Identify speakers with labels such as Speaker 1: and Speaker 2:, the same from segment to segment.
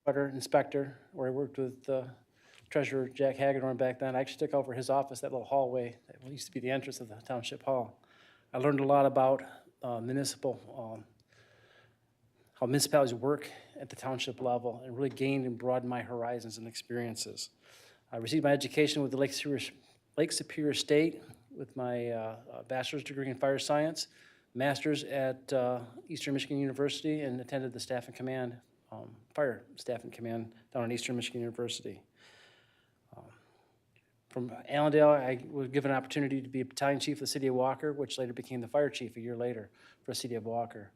Speaker 1: Water inspector, where I worked with Treasurer Jack Hagedorn back then. I actually took over his office, that little hallway that used to be the entrance of the Township Hall. I learned a lot about how municipalities work at the township level, and really gained and broadened my horizons and experiences. I received my education with the Lake Superior State with my bachelor's degree in fire science, master's at Eastern Michigan University, and attended the staff and command, fire staff and command down at Eastern Michigan University. From Allendale, I was given an opportunity to be a battalion chief of the city of Walker, which later became the fire chief a year later for the city of Walker.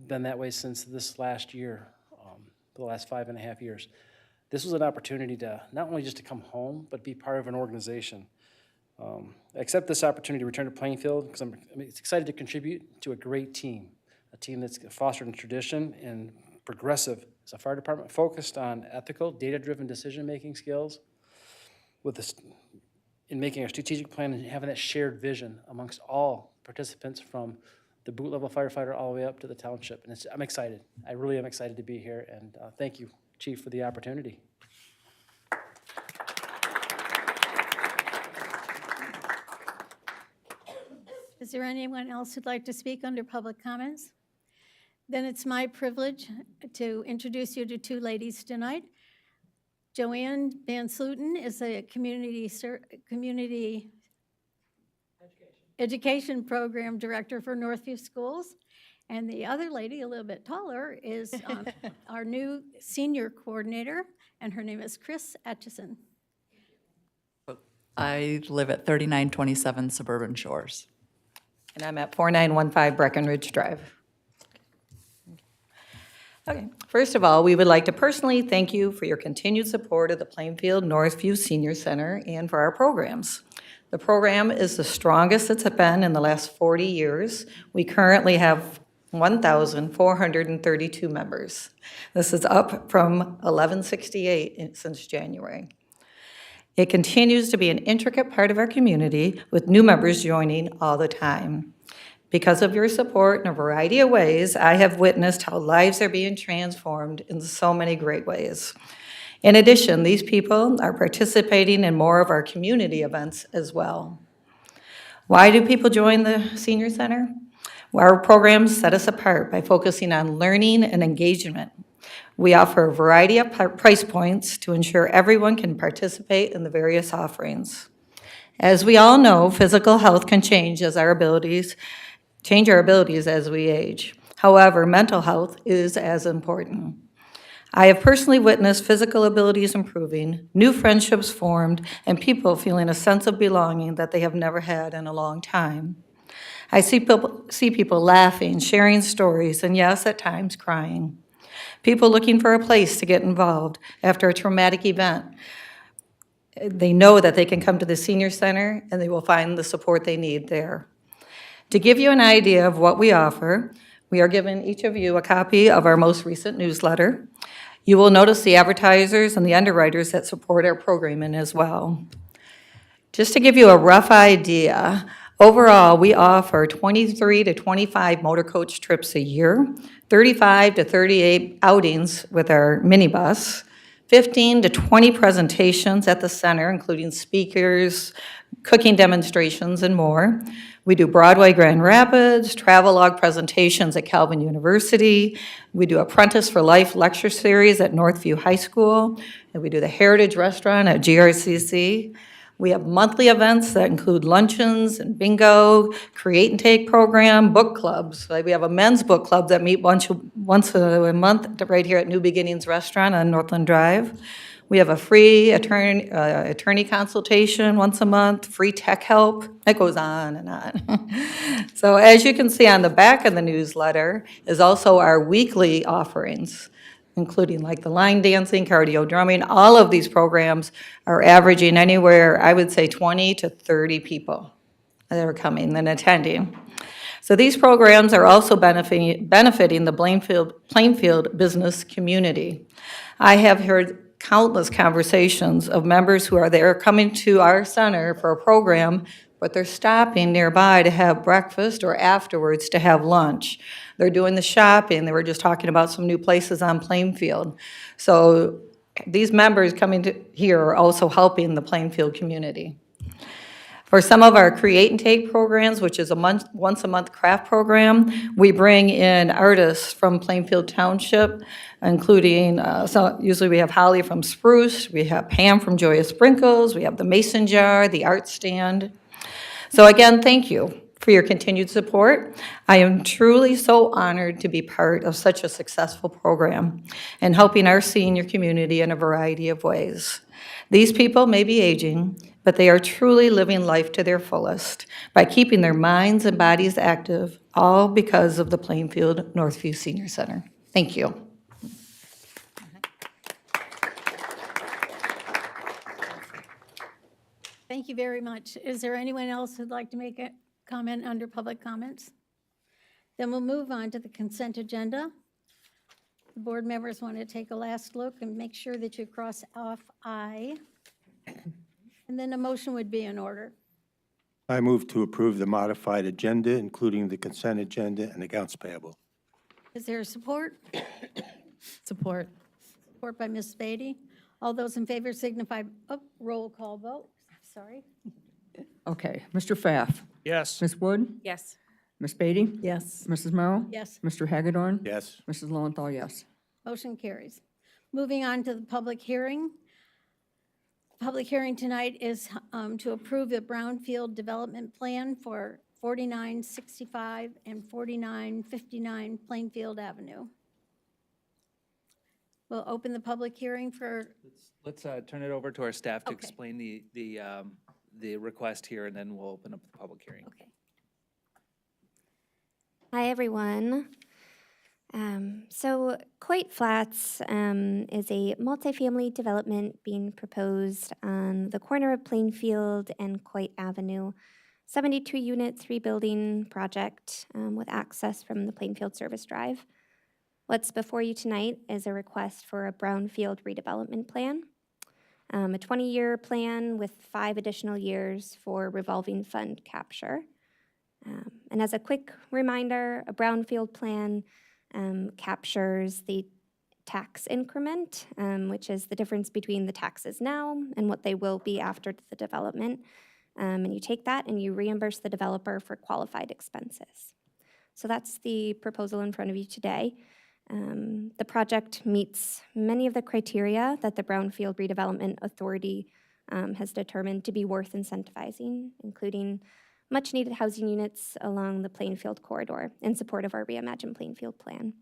Speaker 1: Been that way since this last year, for the last 5.5 years. This was an opportunity to not only just to come home, but be part of an organization. I accept this opportunity to return to Plainfield because I'm excited to contribute to a great team, a team that's fostered in tradition and progressive as a fire department, focused on ethical, data-driven decision-making skills, in making a strategic plan and having that shared vision amongst all participants from the boot level firefighter all the way up to the township. And I'm excited. I really am excited to be here. And thank you, Chief, for the opportunity.
Speaker 2: Is there anyone else who'd like to speak under public comments? Then it's my privilege to introduce you to two ladies tonight. Joanne Van Sluten is a community education program director for Northview Schools. And the other lady, a little bit taller, is our new senior coordinator, and her name is Chris Atchison.
Speaker 3: I live at 3927 Suburban Shores.
Speaker 4: And I'm at 4915 Breckenridge Drive. Okay, first of all, we would like to personally thank you for your continued support of the Plainfield Northview Senior Center and for our programs. The program is the strongest it's been in the last 40 years. We currently have 1,432 members. This is up from 1,168 since January. It continues to be an intricate part of our community with new members joining all the time. Because of your support in a variety of ways, I have witnessed how lives are being transformed in so many great ways. In addition, these people are participating in more of our community events as well. Why do people join the Senior Center? Well, our programs set us apart by focusing on learning and engagement. We offer a variety of price points to ensure everyone can participate in the various offerings. As we all know, physical health can change our abilities as we age. However, mental health is as important. I have personally witnessed physical abilities improving, new friendships formed, and people feeling a sense of belonging that they have never had in a long time. I see people laughing, sharing stories, and yes, at times crying. People looking for a place to get involved after a traumatic event. They know that they can come to the Senior Center and they will find the support they need there. To give you an idea of what we offer, we are giving each of you a copy of our most recent newsletter. You will notice the advertisers and the underwriters that support our programming as well. Just to give you a rough idea, overall, we offer 23 to 25 motor coach trips a year, 35 to 38 outings with our minibus, 15 to 20 presentations at the center, including speakers, cooking demonstrations, and more. We do Broadway Grand Rapids, travelogue presentations at Calvin University. We do Apprentice for Life lecture series at Northview High School. And we do the Heritage Restaurant at GRCC. We have monthly events that include luncheons and bingo, create and take program, book clubs. Like we have a men's book club that meet once a month right here at New Beginnings Restaurant on Northland Drive. We have a free attorney consultation once a month, free tech help. It goes on and on. So as you can see on the back of the newsletter is also our weekly offerings, including like the line dancing, cardio drumming. All of these programs are averaging anywhere, I would say 20 to 30 people that are coming and attending. So these programs are also benefiting the Plainfield business community. I have heard countless conversations of members who are there coming to our center for a program but they're stopping nearby to have breakfast or afterwards to have lunch. They're doing the shopping. They were just talking about some new places on Plainfield. So these members coming to here are also helping the Plainfield community. For some of our Create and Take programs, which is a once-a-month craft program, we bring in artists from Plainfield Township, including, so usually we have Holly from Spruce, we have Pam from Joyous Sprinkles, we have the Mason Jar, the Art Stand. So again, thank you for your continued support. I am truly so honored to be part of such a successful program and helping our senior community in a variety of ways. These people may be aging, but they are truly living life to their fullest by keeping their minds and bodies active, all because of the Plainfield Northview Senior Center. Thank you.
Speaker 2: Thank you very much. Is there anyone else who'd like to make a comment under public comments? Then we'll move on to the consent agenda. The board members want to take a last look and make sure that you cross off I. And then a motion would be in order.
Speaker 5: I move to approve the modified agenda, including the consent agenda and accounts payable.
Speaker 2: Is there support?
Speaker 3: Support.
Speaker 2: Support by Ms. Beatty. All those in favor signify, roll call vote, sorry.
Speaker 6: Okay, Mr. Pfaff.
Speaker 7: Yes.
Speaker 6: Ms. Wood?
Speaker 3: Yes.
Speaker 6: Ms. Beatty?
Speaker 3: Yes.
Speaker 6: Mrs. Merrill?
Speaker 2: Yes,
Speaker 6: Mr. Hagedorn?
Speaker 5: Yes.
Speaker 6: Mrs. Lowenthal, yes.
Speaker 2: motion carries. Moving on to the public hearing. Public hearing tonight is to approve the Brownfield Development Plan for 4965 and 4959 Plainfield Avenue. We'll open the public hearing for,
Speaker 7: Let's turn it over to our staff to
Speaker 2: Okay.
Speaker 7: explain the request here, and then we'll open up the public hearing.
Speaker 2: okay.
Speaker 8: Hi, everyone. So Coit Flats is a multifamily development being proposed on the corner of Plainfield and Coit Avenue. 72-unit, 3-building project with access from the Plainfield Service Drive. What's before you tonight is a request for a brownfield redevelopment plan, a 20-year plan with 5 additional years for revolving fund capture. And as a quick reminder, a brownfield plan captures the tax increment, which is the difference between the taxes now and what they will be after the development. And you take that and you reimburse the developer for qualified expenses. So that's the proposal in front of you today. The project meets many of the criteria that the Brownfield Redevelopment Authority has determined to be worth incentivizing, including much-needed housing units along the Plainfield corridor in support of our Reimagine Plainfield plan.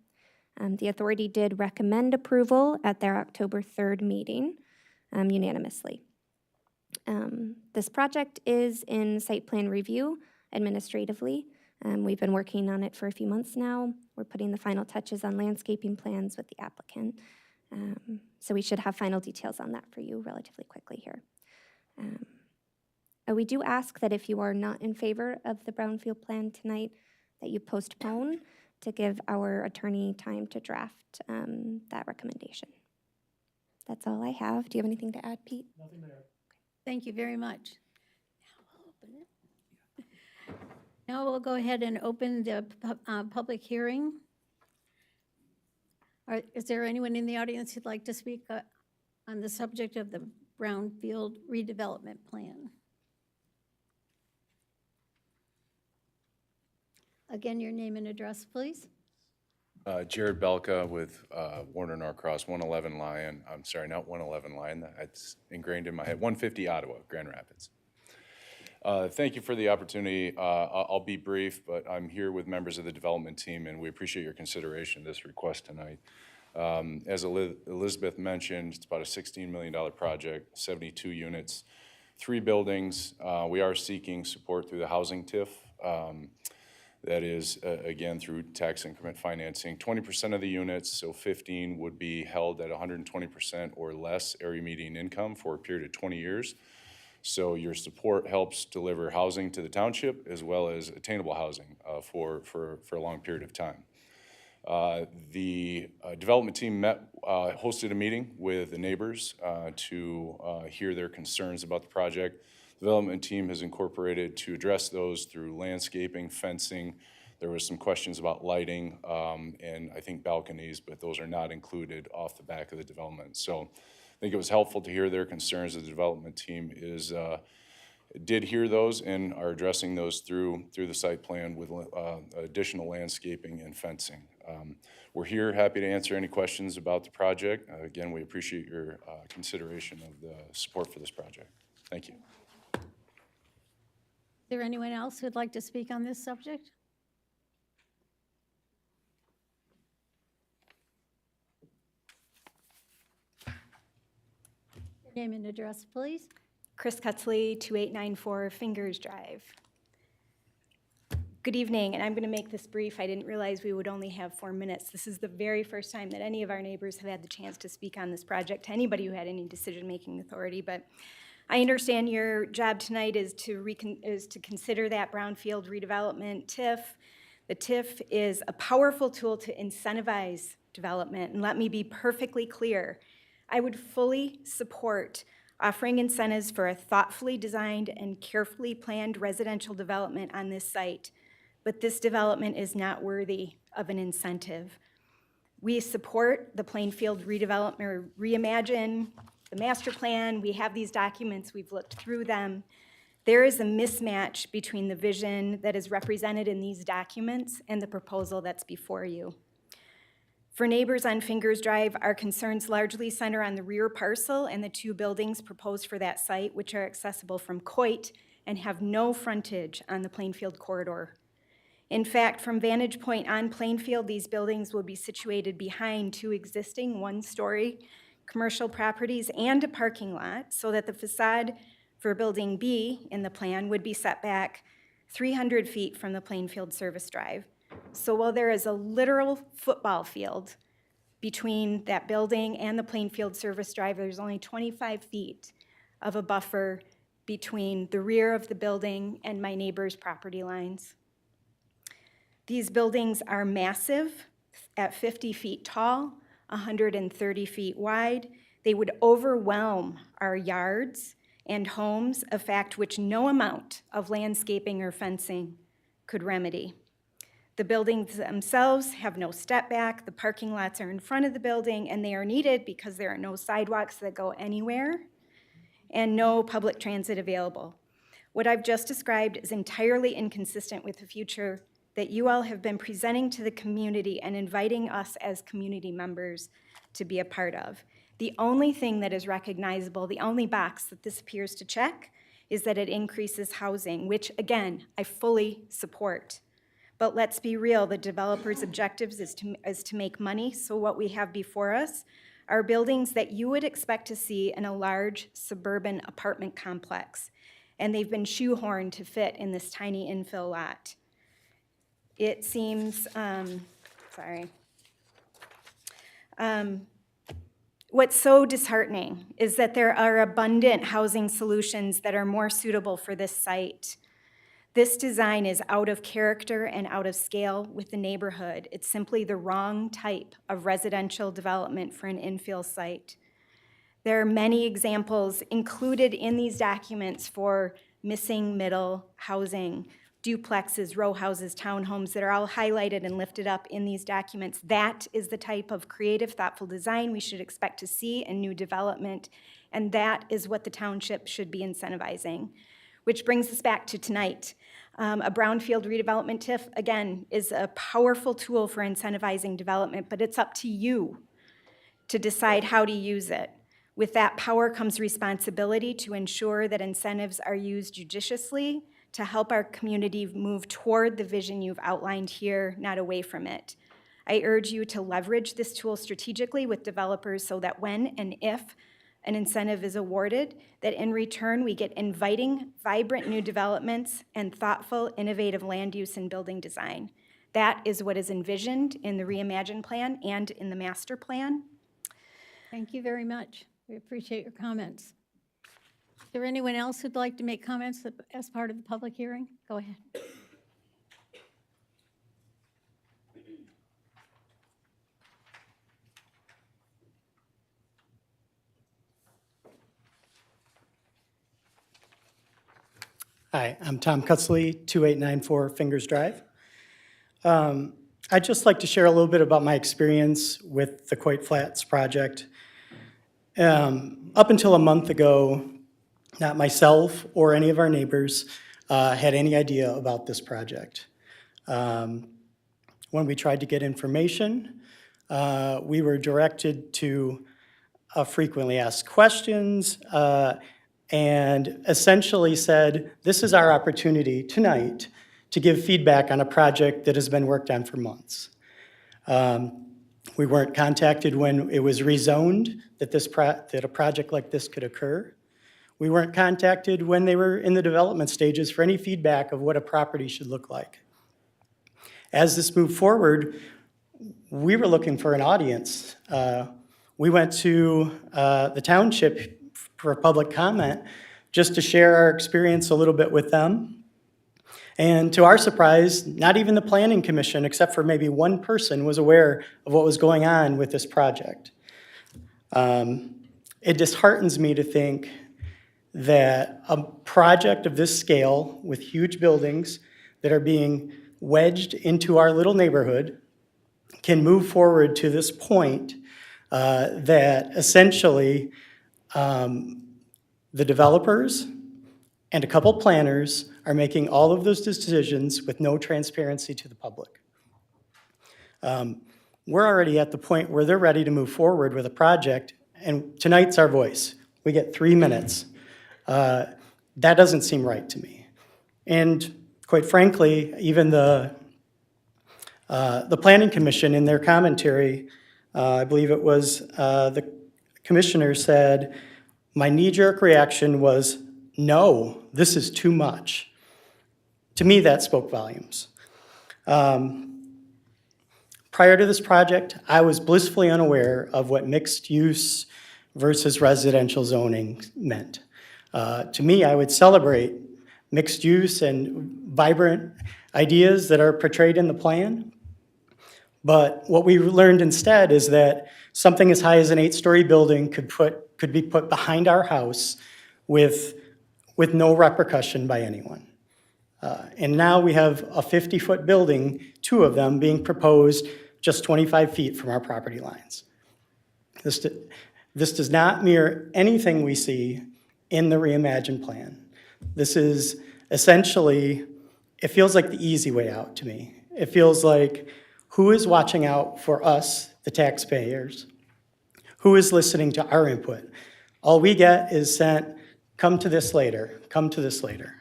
Speaker 8: The authority did recommend approval at their October 3rd meeting unanimously. This project is in site plan review administratively. We've been working on it for a few months now. We're putting the final touches on landscaping plans with the applicant. So we should have final details on that for you relatively quickly here. We do ask that if you are not in favor of the brownfield plan tonight, that you postpone to give our attorney time to draft that recommendation. That's all I have. Do you have anything to add, Pete?
Speaker 2: Thank you very much. Now we'll open it. Now we'll go ahead and open the public hearing. Is there anyone in the audience who'd like to speak on the subject of the Brownfield redevelopment plan? Again, your name and address, please.
Speaker 9: Jared Belka with Warner Norcross, 111 Lion. I'm sorry, not 111 Lion. That's ingrained in my head. 150 Ottawa, Grand Rapids. Thank you for the opportunity. I'll be brief, but I'm here with members of the development team, and we appreciate your consideration of this request tonight. As Elizabeth mentioned, it's about a $16 million project, 72 units, 3 buildings. We are seeking support through the housing TIF. That is, again, through tax increment financing. 20% of the units, so 15, would be held at 120% or less area median income for a period of 20 years. So your support helps deliver housing to the township as well as attainable housing for a long period of time. The development team hosted a meeting with the neighbors to hear their concerns about the project. development team has incorporated to address those through landscaping, fencing. There was some questions about lighting and I think balconies, but those are not included off the back of the development. So I think it was helpful to hear their concerns. The development team did hear those and are addressing those through the site plan with additional landscaping and fencing. We're here, happy to answer any questions about the project. Again, we appreciate your consideration of the support for this project. Thank you.
Speaker 2: Is there anyone else who'd like to speak on this subject? Your name and address, please.
Speaker 10: Chris Cutzley, 2894 Fingers Drive. Good evening, and I'm going to make this brief. I didn't realize we would only have 4 minutes. This is the very first time that any of our neighbors have had the chance to speak on this project to anybody who had any decision-making authority. But I understand your job tonight is to consider that brownfield redevelopment TIF. The TIF is a powerful tool to incentivize development, and let me be perfectly clear. I would fully support offering incentives for a thoughtfully designed and carefully planned residential development on this site, but this development is not worthy of an incentive. We support the Plainfield redevelopment or reimagine, the master plan. We have these documents, we've looked through them. There is a mismatch between the vision that is represented in these documents and the proposal that's before you. For neighbors on Fingers Drive, our concerns largely center on the rear parcel and the 2 buildings proposed for that site, which are accessible from Coit and have no frontage on the Plainfield corridor. In fact, from vantage point on Plainfield, these buildings will be situated behind 2 existing 1-story commercial properties and a parking lot, so that the facade for Building B in the plan would be set back 300 feet from the Plainfield service drive. So while there is a literal football field between that building and the Plainfield service drive, there's only 25 feet of a buffer between the rear of the building and my neighbor's property lines. These buildings are massive, at 50 feet tall, 130 feet wide. They would overwhelm our yards and homes, a fact which no amount of landscaping or fencing could remedy. The buildings themselves have no step back. The parking lots are in front of the building, and they are needed because there are no sidewalks that go anywhere and no public transit available. What I've just described is entirely inconsistent with the future that you all have been presenting to the community and inviting us as community members to be a part of. The only thing that is recognizable, the only box that this appears to check, is that it increases housing, which, again, I fully support. But let's be real, the developer's objectives is to make money, so what we have before us are buildings that you would expect to see in a large suburban apartment complex, and they've been shoehorned to fit in this tiny infill lot. It seems, what's so disheartening is that there are abundant housing solutions that are more suitable for this site. This design is out of character and out of scale with the neighborhood. It's simply the wrong type of residential development for an infill site. There are many examples included in these documents for missing middle housing, duplexes, row houses, townhomes that are all highlighted and lifted up in these documents. That is the type of creative, thoughtful design we should expect to see in new development, and that is what the township should be incentivizing. Which brings us back to tonight. A brownfield redevelopment TIF, again, is a powerful tool for incentivizing development, but it's up to you to decide how to use it. With that power comes responsibility to ensure that incentives are used judiciously to help our community move toward the vision you've outlined here, not away from it. I urge you to leverage this tool strategically with developers so that when and if an incentive is awarded, that in return we get inviting, vibrant new developments and thoughtful, innovative land use and building design. That is what is envisioned in the Reimagine plan and in the master plan.
Speaker 2: Thank you very much. We appreciate your comments. Is there anyone else who'd like to make comments as part of the public hearing? Go ahead.
Speaker 11: Hi, I'm Tom Cutzley, 2894 Fingers Drive. I'd just like to share a little bit about my experience with the Coit Flats project. Up until a month ago, not myself or any of our neighbors had any idea about this project. When we tried to get information, we were directed to frequently asked questions and essentially said, this is our opportunity tonight to give feedback on a project that has been worked on for months. We weren't contacted when it was rezoned that a project like this could occur. We weren't contacted when they were in the development stages for any feedback of what a property should look like. As this moved forward, we were looking for an audience. We went to the Township for public comment just to share our experience a little bit with them. And to our surprise, not even the Planning Commission, except for maybe one person, was aware of what was going on with this project. It disheartens me to think that a project of this scale with huge buildings that are being wedged into our little neighborhood can move forward to this point that essentially the developers and a couple planners are making all of those decisions with no transparency to the public. We're already at the point where they're ready to move forward with a project, and tonight's our voice. We get 3 minutes. That doesn't seem right to me. And quite frankly, even the Planning Commission in their commentary, I believe it was the commissioner said, my knee-jerk reaction was, no, this is too much. To me, that spoke volumes. Prior to this project, I was blissfully unaware of what mixed use versus residential zoning meant. To me, I would celebrate mixed use and vibrant ideas that are portrayed in the plan. But what we learned instead is that something as high as an 8-story building could be put behind our house with no repercussion by anyone. And now we have a 50-foot building, 2 of them being proposed just 25 feet from our property lines. This does not mirror anything we see in the reimagined plan. This is essentially, it feels like the easy way out to me. It feels like, who is watching out for us, the taxpayers? Who is listening to our input? All we get is sent, come to this later, come to this later.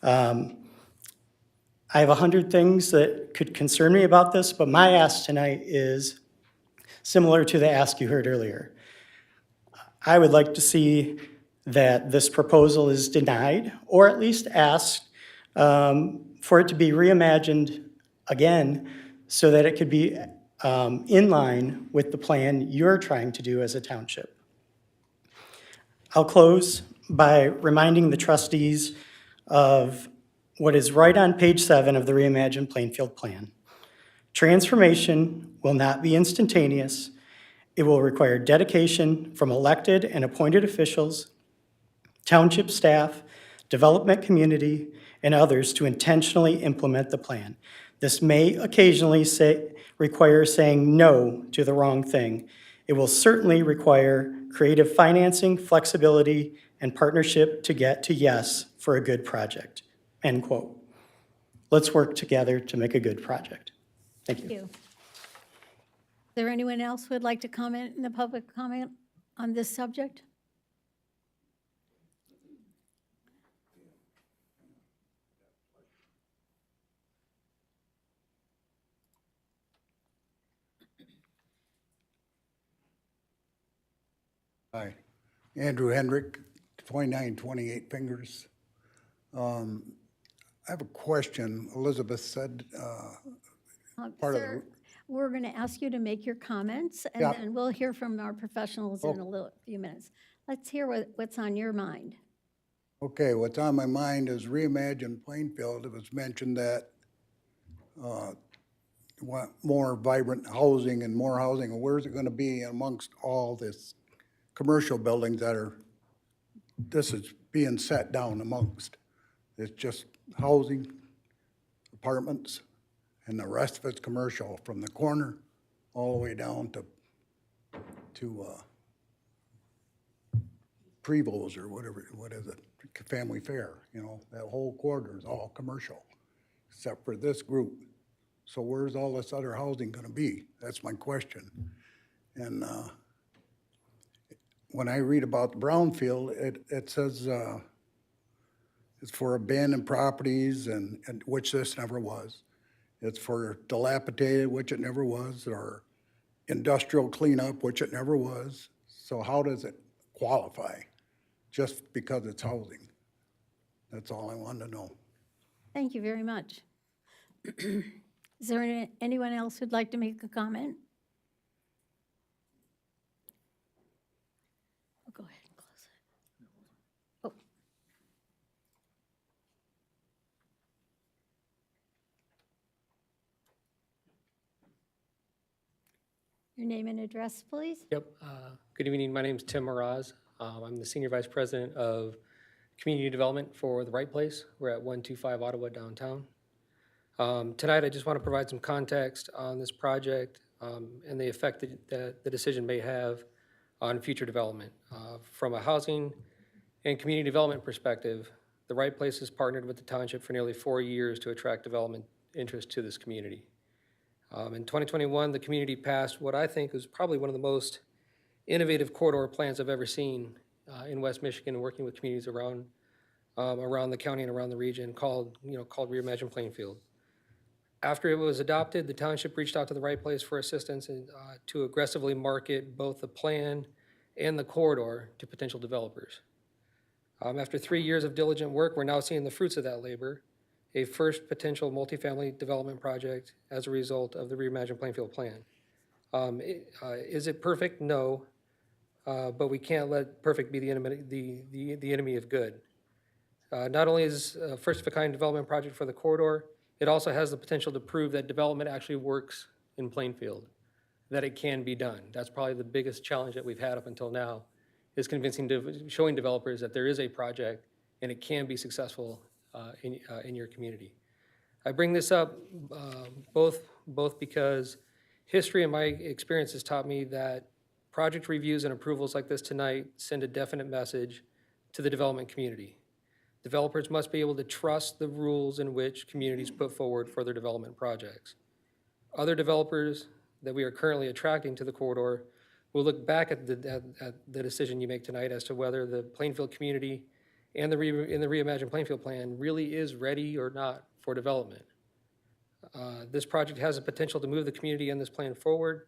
Speaker 11: I have 100 things that could concern me about this, but my ask tonight is similar to the ask you heard earlier. I would like to see that this proposal is denied, or at least asked for it to be reimagined again so that it could be in line with the plan you're trying to do as a township. I'll close by reminding the trustees of what is right on page 7 of the reimagined Plainfield plan. Transformation will not be instantaneous. It will require dedication from elected and appointed officials, township staff, development community, and others to intentionally implement the plan. This may occasionally require saying no to the wrong thing. It will certainly require creative financing, flexibility, and partnership to get to yes for a good project, end quote. Let's work together to make a good project. Thank you.
Speaker 2: Thank you. Is there anyone else who would like to comment in the public comment on this subject?
Speaker 12: Hi, Andrew Hendrick, 2928 Fingers. I have a question. Elizabeth said part of
Speaker 2: Sir, we're going to ask you to make your comments, and
Speaker 12: Yeah.
Speaker 2: then we'll hear from our professionals in a few minutes. Let's hear what's on your mind.
Speaker 12: Okay, what's on my mind is Reimagine Plainfield. It was mentioned that want more vibrant housing and more housing. Where's it going to be amongst all this commercial buildings that this is being set down amongst? It's just housing, apartments, and the rest of it's commercial, from the corner all the way down to Prevost or whatever, what is it, Family Fare, you know, that whole corridor is all commercial, except for this group. So where's all this other housing gonna be? That's my question. And when I read about the brownfield, it says it's for abandoned properties and which this never was. It's for dilapidated, which it never was, or industrial cleanup, which it never was. So how does it qualify? Just because it's housing? That's all I wanted to know.
Speaker 2: Thank you very much. Is there anyone else who'd like to make a comment? Oh, go ahead and close it. Oh. Your name and address, please?
Speaker 13: Yep. Good evening. My name's Tim Moraz. I'm the Senior Vice President of Community Development for The Right Place. We're at 125 Ottawa downtown. Tonight, I just want to provide some context on this project and the effect that the decision may have on future development. From a housing and community development perspective, The Right Place has partnered with the Township for nearly 4 years to attract development interest to this community. In 2021, the community passed what I think was probably one of the most innovative corridor plans I've ever seen in West Michigan, working with communities around the county and around the region, called Reimagine Plainfield. After it was adopted, the township reached out to The Right Place for assistance and to aggressively market both the plan and the corridor to potential developers. After 3 years of diligent work, we're now seeing the fruits of that labor, a first potential multifamily development project as a result of the Reimagine Plainfield plan. Is it perfect? No. But we can't let perfect be the enemy of good. Not only is a first-of-a-kind development project for the corridor, it also has the potential to prove that development actually works in Plainfield, that it can be done. That's probably the biggest challenge that we've had up until now, is showing developers that there is a project and it can be successful in your community. I bring this up both because history and my experience has taught me that project reviews and approvals like this tonight send a definite message to the development community. Developers must be able to trust the rules in which communities put forward for their development projects. Other developers that we are currently attracting to the corridor will look back at the decision you make tonight as to whether the Plainfield community and the Reimagine Plainfield plan really is ready or not for development. This project has the potential to move the community and this plan forward,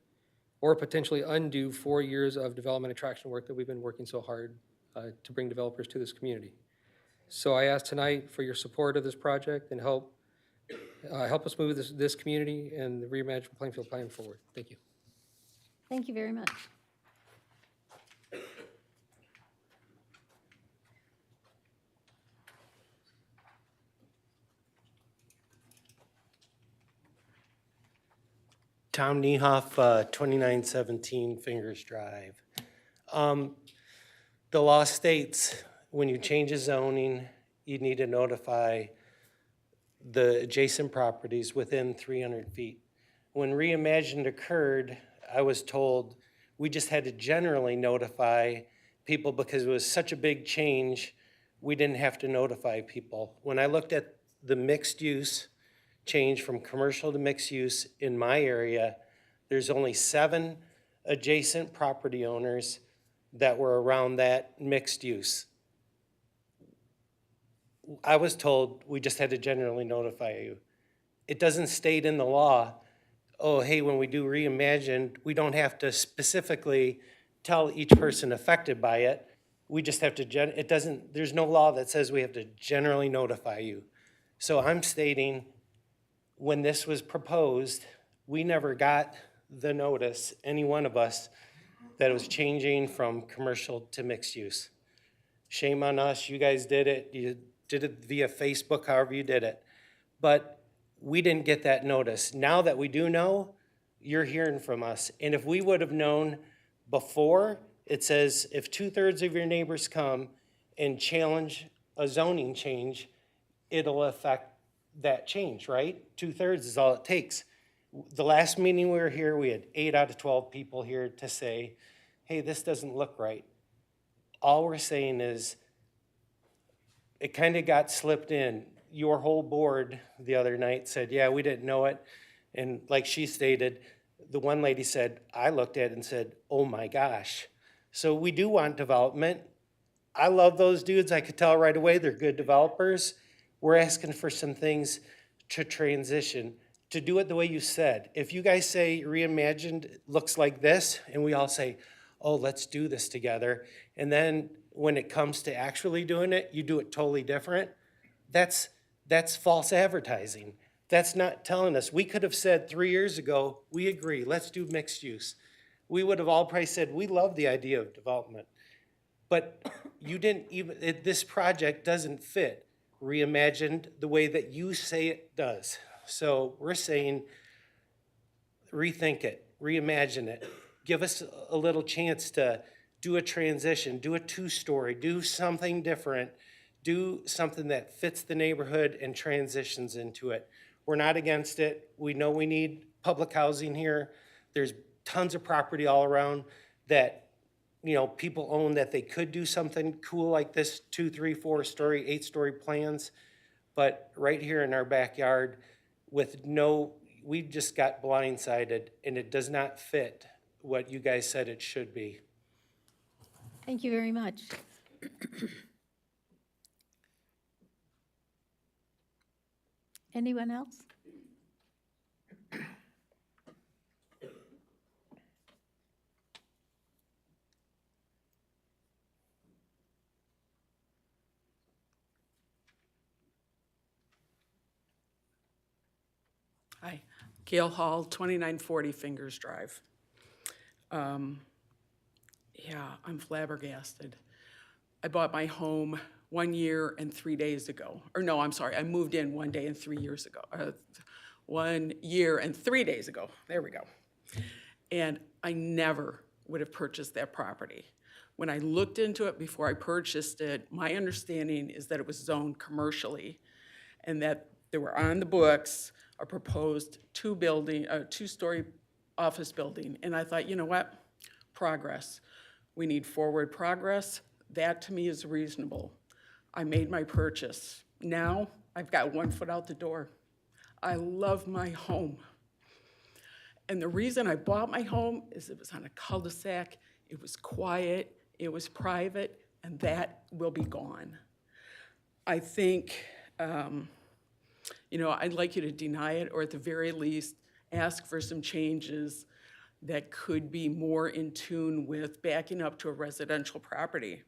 Speaker 13: or potentially undo 4 years of development attraction work that we've been working so hard to bring developers to this community. So I ask tonight for your support of this project and help us move this community and the Reimagine Plainfield plan forward. Thank you.
Speaker 2: Thank you very much.
Speaker 14: Tom Niehoff, 2917 Fingers Drive. The law states when you change a zoning, you need to notify the adjacent properties within 300 feet. When Reimagine occurred, I was told we just had to generally notify people because it was such a big change, we didn't have to notify people. When I looked at the mixed use change from commercial to mixed use in my area, there's only 7 adjacent property owners that were around that mixed use. I was told we just had to generally notify you. It doesn't state in the law, oh, hey, when we do Reimagine, we don't have to specifically tell each person affected by it. We just have to, there's no law that says we have to generally notify you. So I'm stating, when this was proposed, we never got the notice, any one of us, that it was changing from commercial to mixed use. Shame on us, you guys did it. You did it via Facebook, however you did it. But we didn't get that notice. Now that we do know, you're hearing from us. And if we would have known before, it says if 2/3 of your neighbors come and challenge a zoning change, it'll affect that change, right? 2/3 is all it takes. The last meeting we were here, we had 8 out of 12 people here to say, hey, this doesn't look right. All we're saying is, it kind of got slipped in. Your whole board the other night said, yeah, we didn't know it. And like she stated, the one lady said, I looked at it and said, oh my gosh. So we do want development. I love those dudes. I could tell right away they're good developers. We're asking for some things to transition, to do it the way you said. If you guys say reimagined looks like this, and we all say, oh, let's do this together, and then when it comes to actually doing it, you do it totally different, that's false advertising. That's not telling us. We could have said 3 years ago, we agree, let's do mixed use. We would have all probably said, we love the idea of development. But you didn't even, this project doesn't fit reimagined the way that you say it does. So we're saying, rethink it, reimagine it. Give us a little chance to do a transition, do a 2-story, do something different, do something that fits the neighborhood and transitions into it. We're not against it. We know we need public housing here. There's tons of property all around that, you know, people own that they could do something cool like this, 2, 3, 4-story, 8-story plans. But right here in our backyard with no, we just got blindsided, and it does not fit what you guys said it should be.
Speaker 2: Thank you very much. Anyone else?
Speaker 15: Hi, Gail Hall, 2940 Fingers Drive. Yeah, I'm flabbergasted. I bought my home 1 year and 3 days ago. Or no, I'm sorry, I moved in 1 day and 3 years ago. 1 year and 3 days ago, there we go. And I never would have purchased that property. When I looked into it before I purchased it, my understanding is that it was zoned commercially and that they were on the books a proposed 2-story office building. And I thought, you know what? Progress. We need forward progress. That to me is reasonable. I made my purchase. Now I've got 1 foot out the door. I love my home. And the reason I bought my home is it was on a cul-de-sac, it was quiet, it was private, and that will be gone. I think, you know, I'd like you to deny it, or at the very least, ask for some changes that could be more in tune with backing up to a residential property.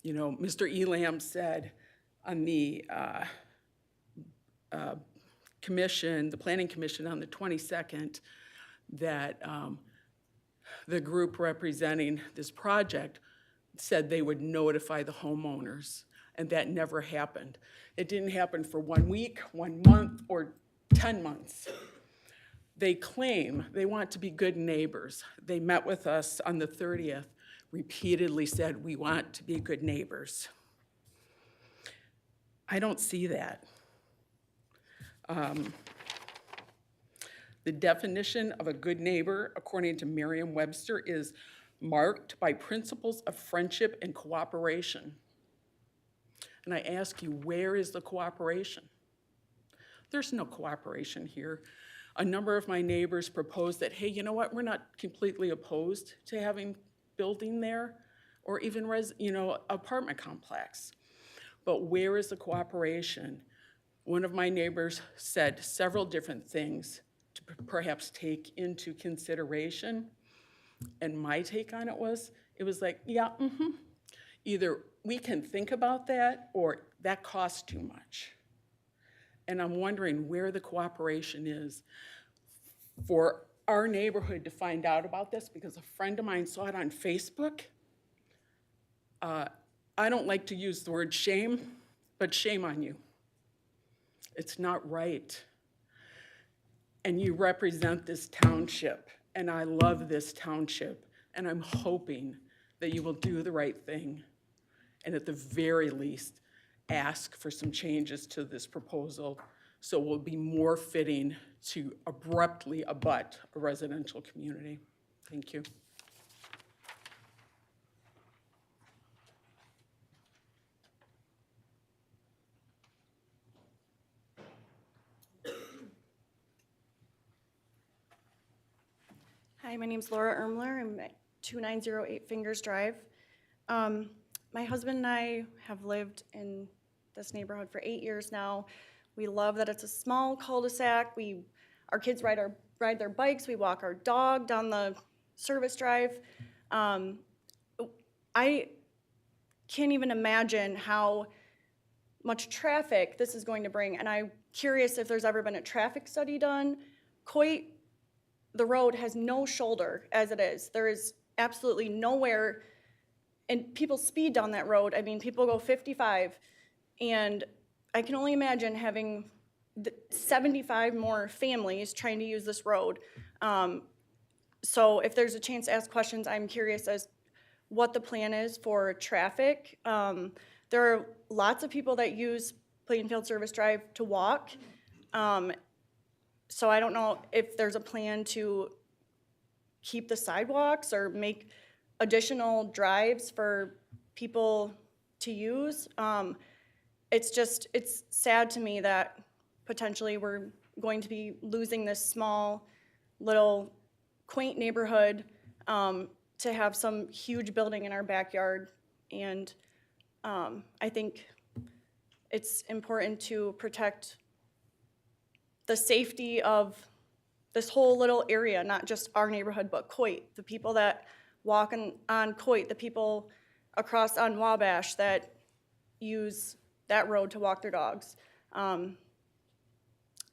Speaker 15: You know, Mr. Elam said on the commission, the Planning Commission on the 22nd, that the group representing this project said they would notify the homeowners, and that never happened. It didn't happen for 1 week, 1 month, or 10 months. They claim they want to be good neighbors. They met with us on the 30th, repeatedly said, we want to be good neighbors. I don't see that. The definition of a good neighbor, according to Merriam-Webster, is marked by principles of friendship and cooperation. And I ask you, where is the cooperation? There's no cooperation here. A number of my neighbors proposed that, hey, you know what, we're not completely opposed to having building there, or even apartment complex. But where is the cooperation? One of my neighbors said several different things to perhaps take into consideration. And my take on it was like, yeah, either we can think about that or that costs too much. And I'm wondering where the cooperation is for our neighborhood to find out about this, because a friend of mine saw it on Facebook. I don't like to use the word shame, but shame on you. It's not right. And you represent this township, and I love this township, and I'm hoping that you will do the right thing, and at the very least, ask for some changes to this proposal so it will be more fitting to abruptly abut a residential community. Thank you.
Speaker 16: Hi, my name's Laura Ermler. I'm at 2908 Fingers Drive. My husband and I have lived in this neighborhood for 8 years now. We love that it's a small cul-de-sac. Our kids ride their bikes. We walk our dog down the service drive. I can't even imagine how much traffic this is going to bring, and I'm curious if there's ever been a traffic study done. Coit, the road has no shoulder as it is. There is absolutely nowhere, and people speed down that road. I mean, people go 55, and I can only imagine having 75 more families trying to use this road. So if there's a chance to ask questions, I'm curious as what the plan is for traffic. There are lots of people that use Plainfield Service Drive to walk. So I don't know if there's a plan to keep the sidewalks or make additional drives for people to use. It's sad to me that potentially we're going to be losing this small, little, quaint neighborhood to have some huge building in our backyard. And I think it's important to protect the safety of this whole little area, not just our neighborhood, but Coit, the people that walk on Coit, the people across on Wabash that use that road to walk their dogs.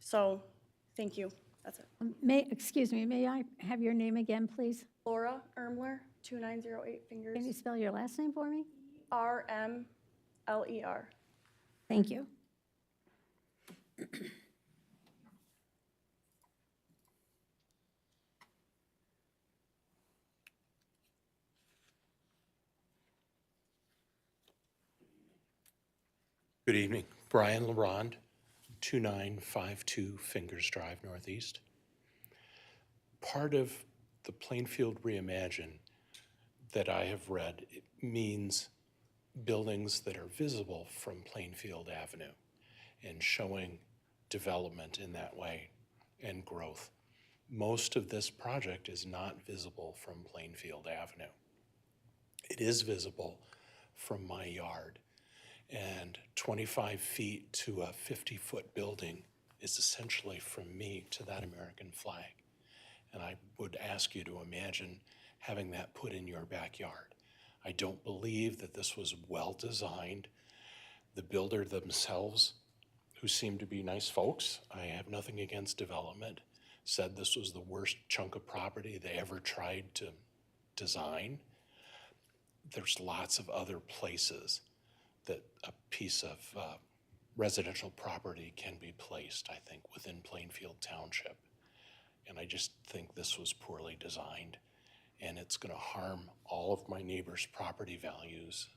Speaker 16: So, thank you. That's it.
Speaker 2: Excuse me, may I have your name again, please?
Speaker 16: Laura Ermler, 2908 Fingers.
Speaker 2: Can you spell your last name for me?
Speaker 16: Rmler.
Speaker 2: Thank you.
Speaker 17: Good evening. Brian LaRonde, 2952 Fingers Drive Northeast. Part of the Plainfield Reimagine that I have read means buildings that are visible from Plainfield Avenue and showing development in that way and growth. Most of this project is not visible from Plainfield Avenue. It is visible from my yard. And 25 feet to a 50-foot building is essentially from me to that American flag. And I would ask you to imagine having that put in your backyard. I don't believe that this was well designed. The builder themselves, who seem to be nice folks, I have nothing against development, said this was the worst chunk of property they ever tried to design. There's lots of other places that a piece of residential property can be placed, I think, within Plainfield Township. And I just think this was poorly designed, and it's going to harm all of my neighbors' property values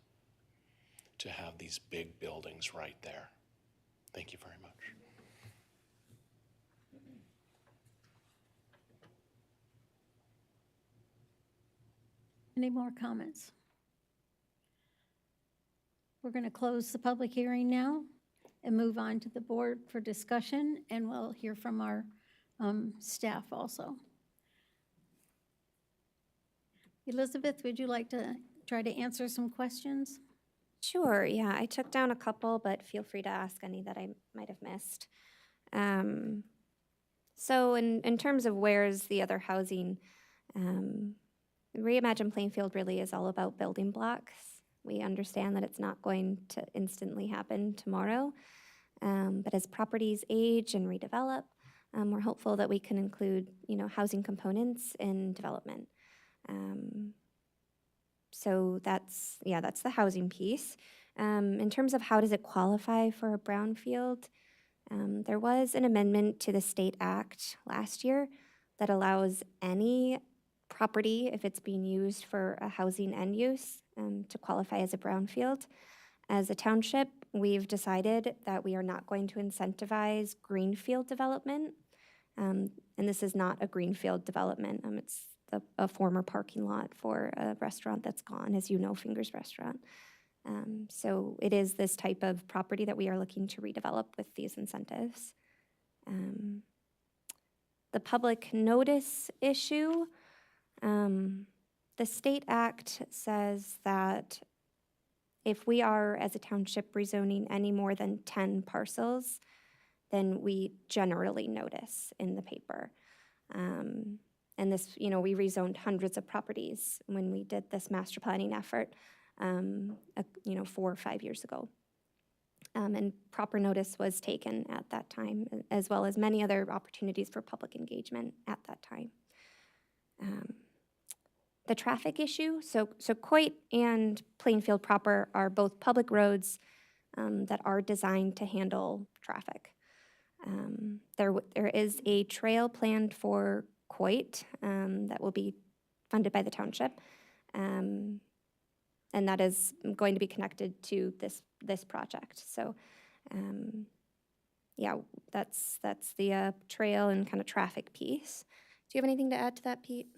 Speaker 17: to have these big buildings right there. Thank you very much.
Speaker 2: Any more comments? We're going to close the public hearing now and move on to the board for discussion, and we'll hear from our staff also. Elizabeth, would you like to try to answer some questions?
Speaker 8: Sure, yeah, I took down a couple, but feel free to ask any that I might have missed. So in terms of where's the other housing, Reimagine Plainfield really is all about building blocks. We understand that it's not going to instantly happen tomorrow, but as properties age and redevelop, we're hopeful that we can include, housing components in development. So that's the housing piece. In terms of how does it qualify for a brownfield, there was an amendment to the state act last year that allows any property, if it's being used for a housing end use, to qualify as a brownfield. As a township, we've decided that we are not going to incentivize greenfield development. And this is not a greenfield development. It's a former parking lot for a restaurant that's gone, as you know, Fingers Restaurant. So it is this type of property that we are looking to redevelop with these incentives. The public notice issue, the state act says that if we are, as a township, rezoning any more than 10 parcels, then we generally notice in the paper. And this, we rezoned hundreds of properties when we did this master planning effort, 4 or 5 years ago. And proper notice was taken at that time, as well as many other opportunities for public engagement at that time. The traffic issue, so Coit and Plainfield proper are both public roads that are designed to handle traffic. There is a trail planned for Coit that will be funded by the township, and that is going to be connected to this project. So, yeah, that's the trail and kind of traffic piece. Do you have anything to add to that, Pete?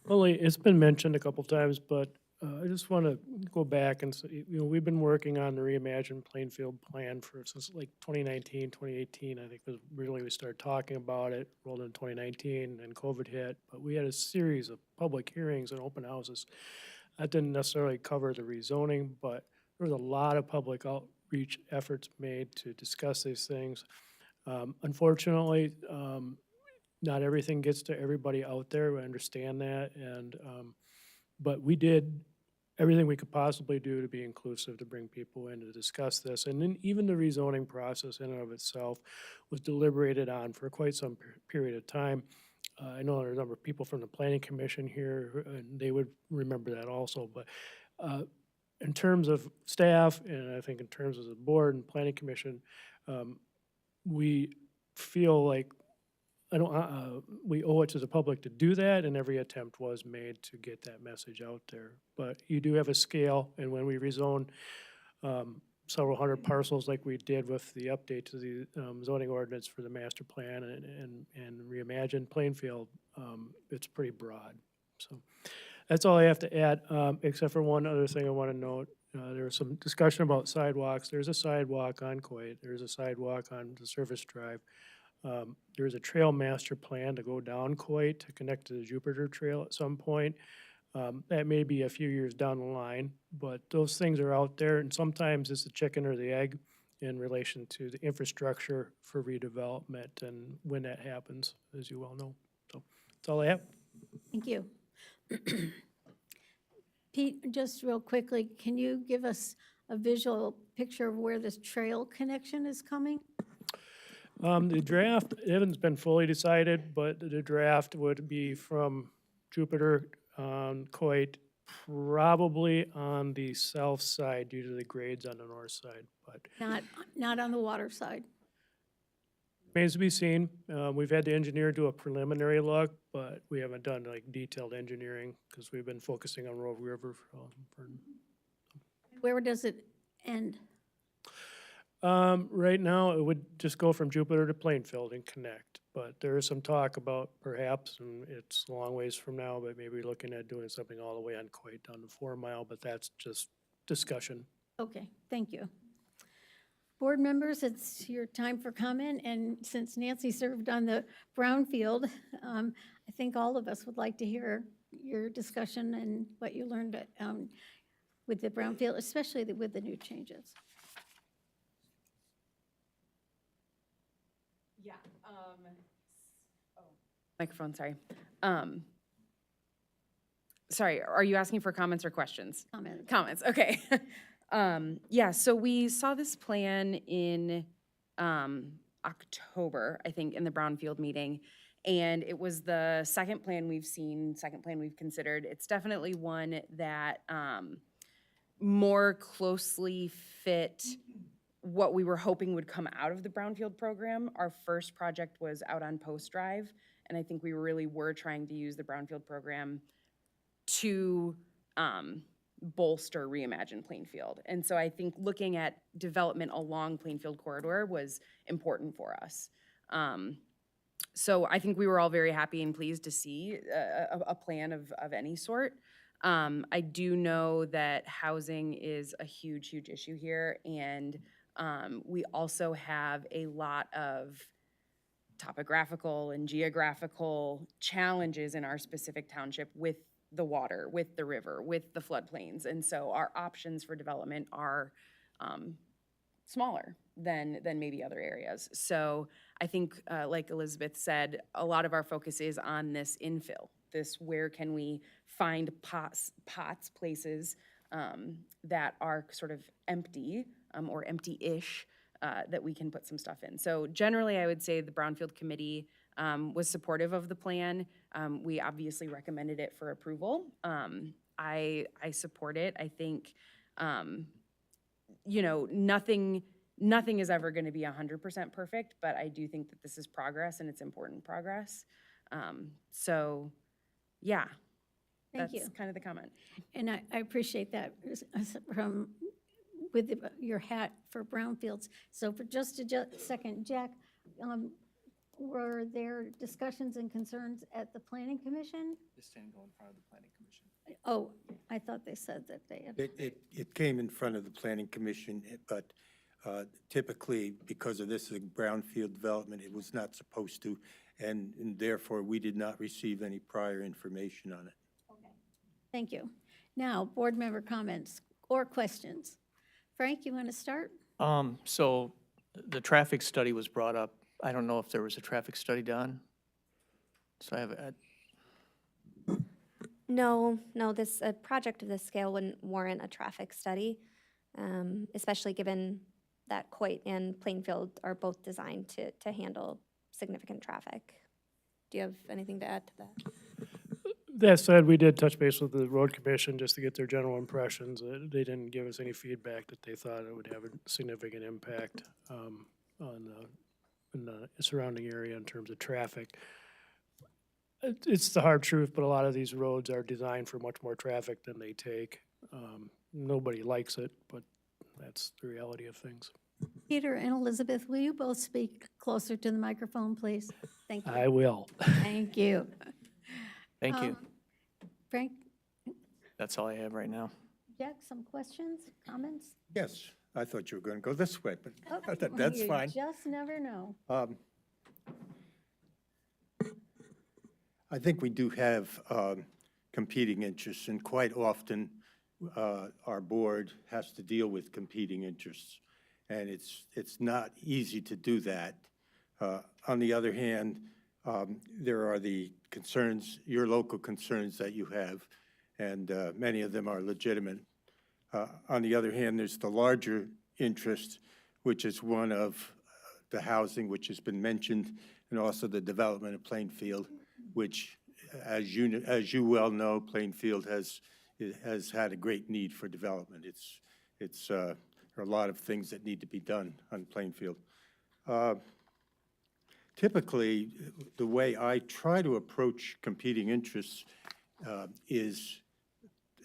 Speaker 18: Only, it's been mentioned a couple times, but I just want to go back and say, we've been working on the Reimagine Plainfield plan since like 2019, 2018, I think was really we started talking about it, rolled in 2019, and COVID hit, but we had a series of public hearings and open houses. That didn't necessarily cover the rezoning, but there was a lot of public outreach efforts made to discuss these things. Unfortunately, not everything gets to everybody out there. We understand that, but we did everything we could possibly do to be inclusive, to bring people in to discuss this. And then even the rezoning process in and of itself was deliberated on for quite some period of time. I know there's a number of people from the Planning Commission here, and they would remember that also. But in terms of staff, and I think in terms of the board and Planning Commission, we feel like we owe it to the public to do that, and every attempt was made to get that message out there. But you do have a scale, and when we rezone several hundred parcels like we did with the update to the zoning ordinance for the master plan and Reimagine Plainfield, it's pretty broad. So that's all I have to add, except for one other thing I want to note. There was some discussion about sidewalks. There's a sidewalk on Coit. There's a sidewalk on the Service Drive. There's a trail master plan to go down Coit to connect to the Jupiter Trail at some point. That may be a few years down the line, but those things are out there, and sometimes it's the chicken or the egg in relation to the infrastructure for redevelopment and when that happens, as you well know. So that's all I have.
Speaker 2: Thank you. Pete, just real quickly, can you give us a visual picture of where this trail connection is coming?
Speaker 18: The draft, it hasn't been fully decided, but the draft would be from Jupiter on Coit, probably on the south side due to the grades on the north side, but
Speaker 2: Not on the water side.
Speaker 18: remains to be seen. We've had the engineer do a preliminary look, but we haven't done like detailed engineering because we've been focusing on Rogue River.
Speaker 2: Where does it end?
Speaker 18: Right now, it would just go from Jupiter to Plainfield and connect, but there is some talk about perhaps, and it's a long ways from now, but maybe looking at doing something all the way on Coit down to 4 Mile, but that's just discussion.
Speaker 2: Okay, thank you. Board members, it's your time for comment, and since Nancy served on the Brownfield, I think all of us would like to hear your discussion and what you learned with the Brownfield, especially with the new changes.
Speaker 3: Yeah. Microphone, sorry. Sorry, are you asking for comments or questions?
Speaker 2: Comments.
Speaker 3: Comments, okay. Yeah, so we saw this plan in October, I think, in the Brownfield meeting. And it was the second plan we've seen, second plan we've considered. It's definitely one that more closely fit what we were hoping would come out of the Brownfield program. Our first project was out on Post Drive, and I think we really were trying to use the Brownfield program to bolster Reimagine Plainfield. And so I think looking at development along Plainfield corridor was important for us. So I think we were all very happy and pleased to see a plan of any sort. I do know that housing is a huge, huge issue here, and we also have a lot of topographical and geographical challenges in our specific township with the water, with the river, with the floodplains. And so our options for development are smaller than maybe other areas. So I think, like Elizabeth said, a lot of our focus is on this infill, this where can we find places that are sort of empty or empty-ish that we can put some stuff in. So generally, I would say the Brownfield Committee was supportive of the plan. We obviously recommended it for approval. I support it. I think, you know, nothing is ever going to be 100% perfect, but I do think that this is progress and it's important progress. So, yeah.
Speaker 2: Thank you.
Speaker 3: That's kind of the comment.
Speaker 2: And I appreciate that from with your hat for brownfields. So for just a second, Jack, were there discussions and concerns at the Planning Commission?
Speaker 7: This didn't go in front of the planning commission.
Speaker 2: Oh, I thought they said that they had.
Speaker 5: It came in front of the Planning Commission, but typically, because of this brownfield development, it was not supposed to, and therefore, we did not receive any prior information on it.
Speaker 2: Okay. Thank you. Now, board member comments or questions. Frank, you want to start?
Speaker 19: So the traffic study was brought up. I don't know if there was a traffic study done. So I have
Speaker 8: No, this, a project of this scale wouldn't warrant a traffic study, especially given that Coit and Plainfield are both designed to handle significant traffic. Do you have anything to add to that?
Speaker 18: That said, we did touch base with the road commission just to get their general impressions. They didn't give us any feedback that they thought it would have a significant impact on the surrounding area in terms of traffic. It's the hard truth, but a lot of these roads are designed for much more traffic than they take. Nobody likes it, but that's the reality of things.
Speaker 2: Peter and Elizabeth, will you both speak closer to the microphone, please? Thank you.
Speaker 18: I will.
Speaker 2: Thank you.
Speaker 19: Thank you.
Speaker 2: Frank,
Speaker 19: That's all I have right now.
Speaker 2: Jack, some questions, comments?
Speaker 5: Yes, I thought you were going to go this way, but
Speaker 2: Oh,
Speaker 5: that's fine.
Speaker 2: You just never know.
Speaker 5: I think we do have competing interests, and quite often our board has to deal with competing interests, and it's not easy to do that. On the other hand, there are the concerns, your local concerns that you have, and many of them are legitimate. On the other hand, there's the larger interest, which is one of the housing, which has been mentioned, and also the development of Plainfield, which, as you well know, Plainfield has had a great need for development. There are a lot of things that need to be done on Plainfield. Typically, the way I try to approach competing interests is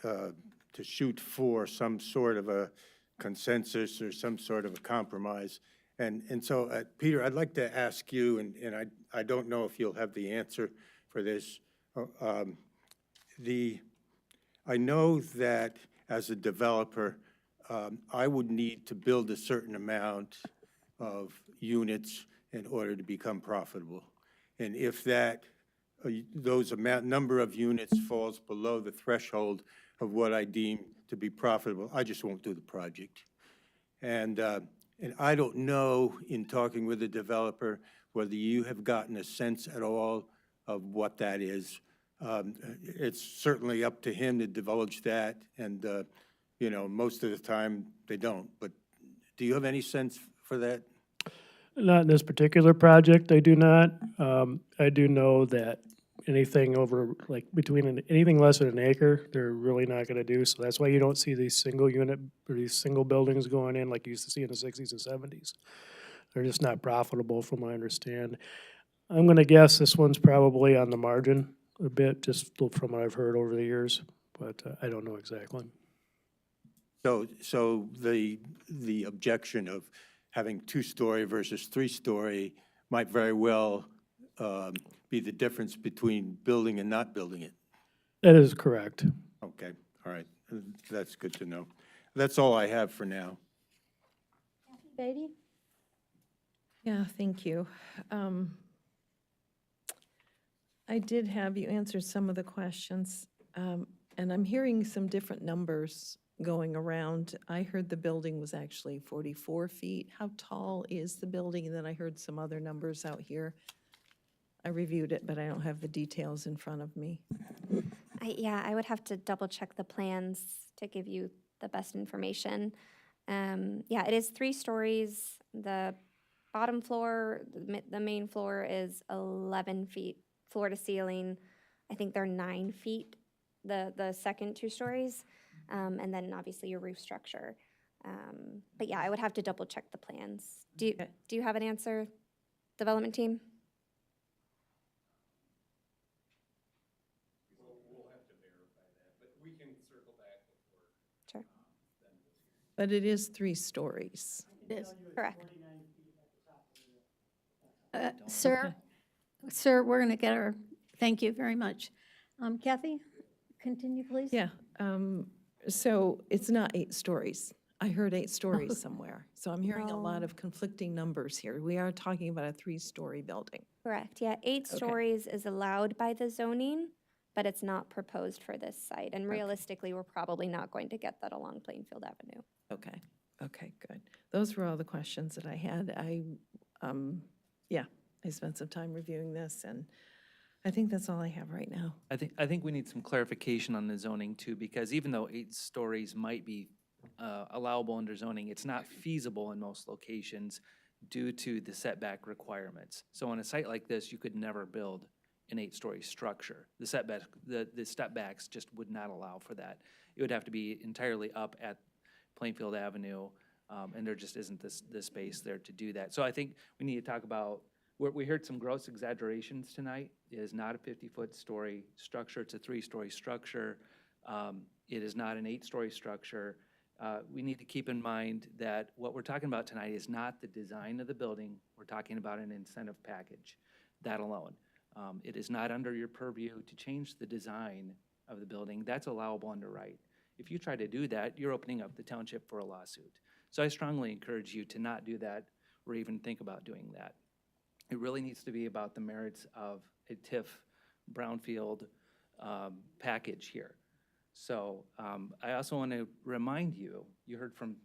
Speaker 5: to shoot for some sort of a consensus or some sort of a compromise. And so, Peter, I'd like to ask you, and I don't know if you'll have the answer for this. I know that as a developer, I would need to build a certain amount of units in order to become profitable. And if number of units falls below the threshold of what I deem to be profitable, I just won't do the project. And I don't know, in talking with the developer, whether you have gotten a sense at all of what that is. It's certainly up to him to divulge that, and you know, most of the time they don't. But do you have any sense for that?
Speaker 18: Not in this particular project, I do not. I do know that anything over, like anything less than an acre, they're really not gonna do. So that's why you don't see these single unit or these single buildings going in like you used to see in the 60s and 70s. They're just not profitable from what I understand. I'm gonna guess this one's probably on the margin a bit, just from what I've heard over the years, but I don't know exactly.
Speaker 5: So the objection of having two-story versus three-story might very well be the difference between building and not building it.
Speaker 18: That is correct.
Speaker 5: Okay, all right, that's good to know. That's all I have for now.
Speaker 2: Beatty?
Speaker 20: Yeah, thank you. I did have you answer some of the questions, and I'm hearing some different numbers going around. I heard the building was actually 44 feet. How tall is the building? And then I heard some other numbers out here. I reviewed it, but I don't have the details in front of me.
Speaker 8: Yeah, I would have to double check the plans to give you the best information. Yeah, it is 3 stories. The bottom floor, the main floor is 11 feet floor to ceiling. I think they're 9 feet, the second 2 stories. And then obviously your roof structure. But yeah, I would have to double check the plans. Do you have an answer, development team? Sure.
Speaker 20: But it is 3 stories.
Speaker 2: It is.
Speaker 8: Correct.
Speaker 2: Sir, we're going to get our, thank you very much. Kathy, continue, please.
Speaker 20: Yeah, so it's not 8 stories. I heard 8 stories somewhere. So I'm hearing a lot of conflicting numbers here. We are talking about a 3-story building.
Speaker 8: Correct, yeah. 8 stories is allowed by the zoning, but it's not proposed for this site. And realistically, we're probably not going to get that along Plainfield Avenue.
Speaker 20: Okay, okay, good. Those were all the questions that I had. I spent some time reviewing this, and I think that's all I have right now.
Speaker 7: I think we need some clarification on the zoning too, because even though 8 stories might be allowable under zoning, it's not feasible in most locations due to the setback requirements. So on a site like this, you could never build an 8-story structure. The step backs just would not allow for that. It would have to be entirely up at Plainfield Avenue, and there just isn't this space there to do that. So I think we need to talk about, we heard some gross exaggerations tonight. It is not a 50-foot story structure. It's a 3-story structure. It is not an 8-story structure. We need to keep in mind that what we're talking about tonight is not the design of the building. We're talking about an incentive package, that alone. It is not under your purview to change the design of the building. That's allowable under right. If you try to do that, you're opening up the township for a lawsuit. So I strongly encourage you to not do that or even think about doing that. It really needs to be about the merits of a TIF brownfield package here. So I also want to remind you, you heard from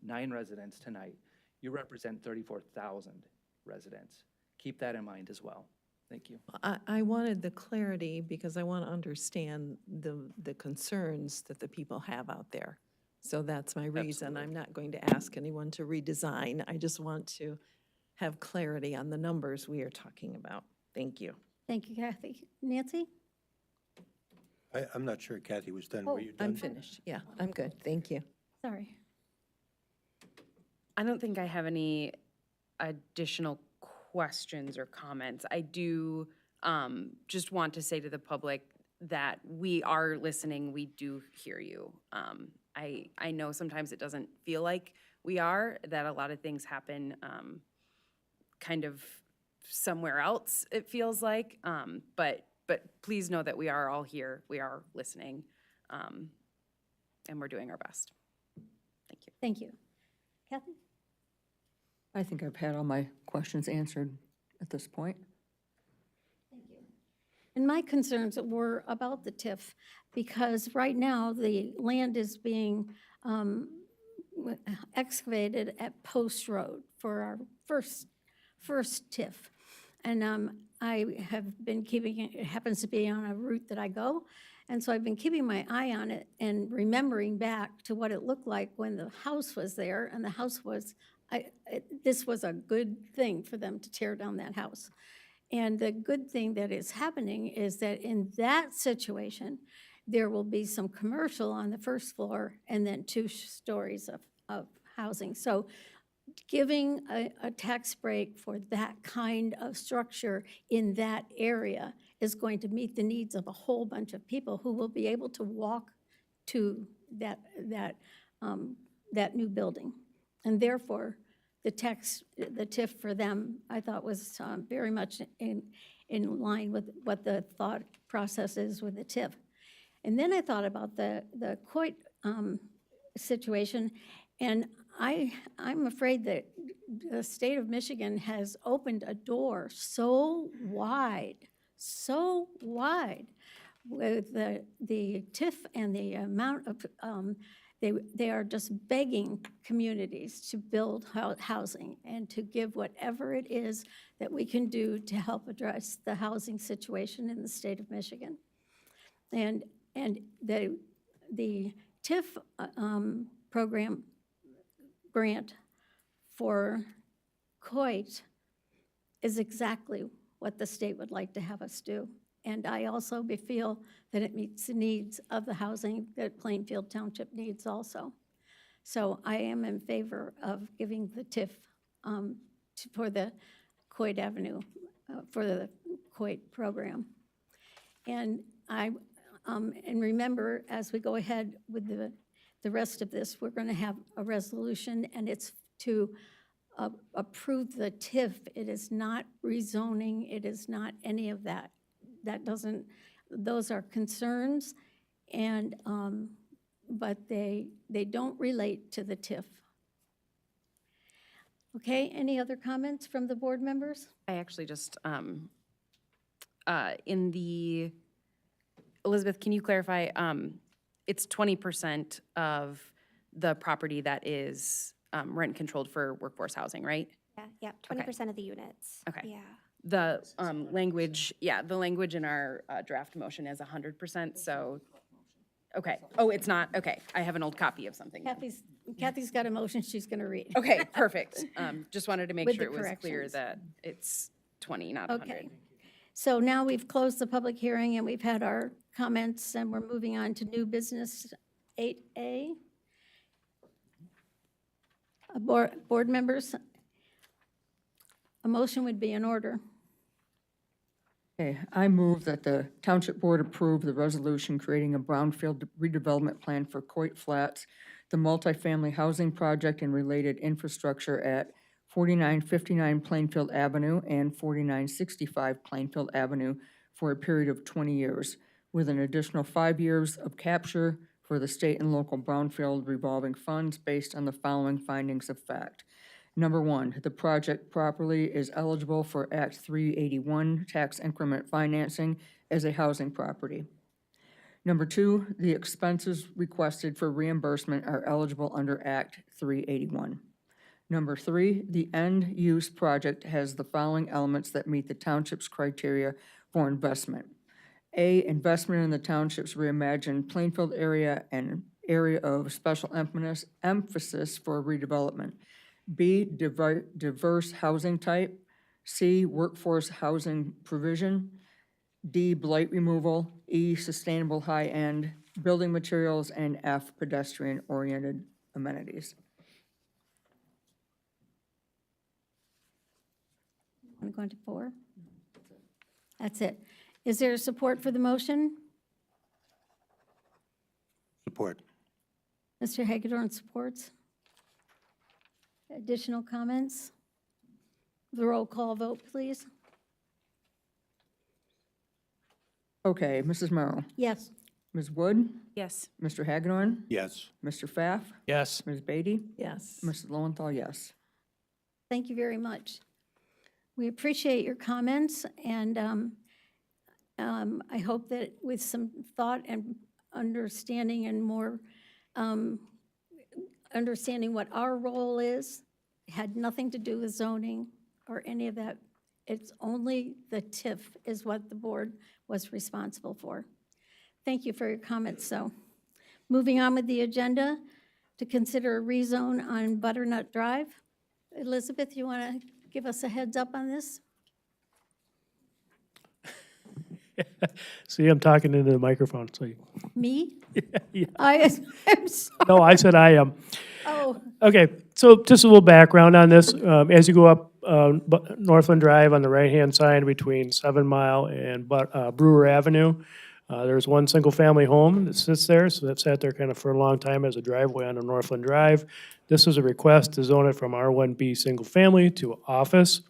Speaker 7: 9 residents tonight. You represent 34,000 residents. Keep that in mind as well. Thank you.
Speaker 20: I wanted the clarity because I want to understand the concerns that the people have out there. So that's my reason.
Speaker 7: Absolutely.
Speaker 20: I'm not going to ask anyone to redesign. I just want to have clarity on the numbers we are talking about. Thank you.
Speaker 2: Thank you, Kathy. Nancy?
Speaker 5: I'm not sure Kathy was done. Were you done?
Speaker 20: I'm finished. Yeah, I'm good. Thank you.
Speaker 2: Sorry.
Speaker 3: I don't think I have any additional questions or comments. I do just want to say to the public that we are listening. We do hear you. I know sometimes it doesn't feel like we are, that a lot of things happen kind of somewhere else, it feels like. But please know that we are all here. We are listening, and we're doing our best. Thank you.
Speaker 2: Thank you. Kathy?
Speaker 6: I think I've had all my questions answered at this point.
Speaker 2: Thank you. And my concerns were about the TIF, because right now the land is being excavated at Post Road for our first TIF. And I have been keeping it happens to be on a route that I go, and so I've been keeping my eye on it and remembering back to what it looked like when the house was there, and the house was, this was a good thing for them to tear down that house. And the good thing that is happening is that in that situation, there will be some commercial on the first floor and then 2 stories of housing. So giving a tax break for that kind of structure in that area is going to meet the needs of a whole bunch of people who will be able to walk to that that new building. And therefore, the TIF for them, I thought was very much in line with what the thought process is with the TIF. And then I thought about the Coit situation, and I'm afraid that the state of Michigan has opened a door so wide with the TIF and the amount of, they are just begging communities to build housing and to give whatever it is that we can do to help address the housing situation in the state of Michigan. And the TIF program grant for Coit is exactly what the state would like to have us do. And I also feel that it meets the needs of the housing that Plainfield Township needs also. So I am in favor of giving the TIF for the Coit Avenue, for the Coit program. And and remember, as we go ahead with the rest of this, we're going to have a resolution, and it's to approve the TIF. It is not rezoning. It is not any of that. That doesn't, those are concerns, and, but they don't relate to the TIF. Okay, any other comments from the board members?
Speaker 3: I actually just, in the, Elizabeth, can you clarify, it's 20% of the property that is rent controlled for workforce housing, right?
Speaker 8: Yeah, 20% of the units.
Speaker 3: Okay.
Speaker 8: Yeah.
Speaker 3: The language, the language in our draft motion is 100%, so, okay. Oh, it's not, okay. I have an old copy of something. then.
Speaker 2: Kathy's got a motion she's going to read.
Speaker 3: Okay, perfect. Just wanted to make
Speaker 2: With
Speaker 3: sure
Speaker 2: the
Speaker 3: it was clear
Speaker 2: corrections.
Speaker 3: that it's 20, not 100.
Speaker 2: Okay. So now we've closed the public hearing, and we've had our comments, and we're moving on to new business 8A. Board members, a motion would be in order.
Speaker 6: Okay, I move that the Township Board approve the resolution creating a brownfield redevelopment plan for Coit Flats, the multifamily housing project and related infrastructure at 4959 Plainfield Avenue and 4965 Plainfield Avenue for a period of 20 years, with an additional 5 years of capture for the state and local brownfield revolving funds based on the following findings of fact. Number one, the project properly is eligible for Act 381 tax increment financing as a housing property. Number two, the expenses requested for reimbursement are eligible under Act 381. Number three, the end-use project has the following elements that meet the township's criteria for investment. A, investment in the township's reimagined Plainfield area and area of special emphasis for redevelopment. B, diverse housing type. C, workforce housing provision. D, blight removal. E, sustainable high-end building materials. And F, pedestrian-oriented amenities.
Speaker 2: Want to go into 4? That's it. Is there support for the motion?
Speaker 5: Support.
Speaker 2: Mr. Hagedorn supports. Additional comments? The roll call vote, please.
Speaker 6: Okay, Mrs. Merrill.
Speaker 2: Yes.
Speaker 6: Ms. Wood?
Speaker 3: Yes.
Speaker 6: Mr. Hagedorn?
Speaker 5: Yes.
Speaker 6: Mr. Pfaff?
Speaker 19: Yes.
Speaker 6: Ms. Beatty?
Speaker 20: Yes.
Speaker 6: Mrs. Lowenthal, yes.
Speaker 2: Thank you very much. We appreciate your comments, and I hope that with some thought and understanding and more understanding what our role is, it had nothing to do with zoning or any of that. It's only the TIF is what the board was responsible for. Thank you for your comments. So, moving on with the agenda, to consider a rezone on Butternut Drive. Elizabeth, you want to give us a heads up on this?
Speaker 18: See, I'm talking into the microphone, so you.
Speaker 2: Me?
Speaker 18: Yeah.
Speaker 2: I'm sorry.
Speaker 18: No, I said I am.
Speaker 2: Oh,
Speaker 18: Okay, so just a little background on this. As you go up Northland Drive on the right-hand side between 7 Mile and Brewer Avenue, There's one single-family home that sits there, so that's sat there kind of for a long time as a driveway on Northland Drive. This is a request to zone it from R1B single-family to office.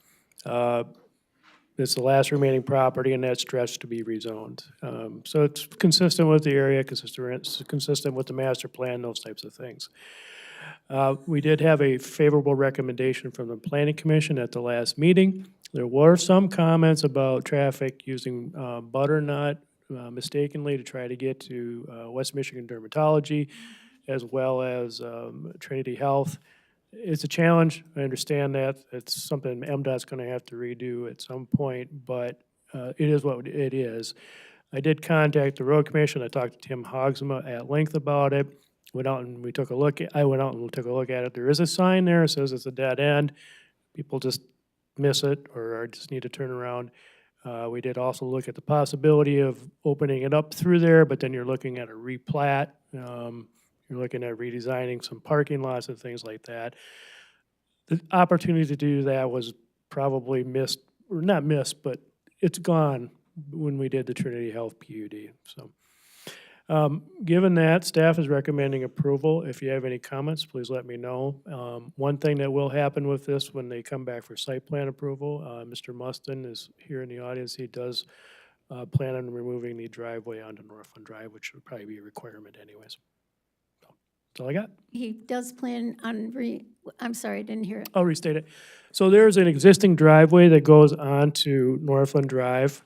Speaker 18: It's the last remaining property in that stretch to be rezoned. So it's consistent with the area, consistent with the master plan, those types of things. We did have a favorable recommendation from the Planning Commission at the last meeting. There were some comments about traffic using butternut mistakenly to try to get to West Michigan Dermatology, as well as Trinity Health. It's a challenge, I understand that. It's something MDOT's going to have to redo at some point, but it is what it is. I did contact the road commission. I talked to Tim Hogsma at length about it. I went out and took a look at it. There is a sign there that says it's a dead end. People just miss it or just need to turn around. We did also look at the possibility of opening it up through there, but then you're looking at a replat. You're looking at redesigning some parking lots and things like that. The opportunity to do that was probably missed, or not missed, but it's gone when we did the Trinity Health PUD. So, given that, staff is recommending approval. If you have any comments, please let me know. One thing that will happen with this when they come back for site plan approval, Mr. Mustin is here in the audience. He does plan on removing the driveway onto Northland Drive, which would probably be a requirement anyways. That's all I got.
Speaker 2: He does plan on I'm sorry, I didn't hear it.
Speaker 18: I'll restate it. So there's an existing driveway that goes onto Northland Drive.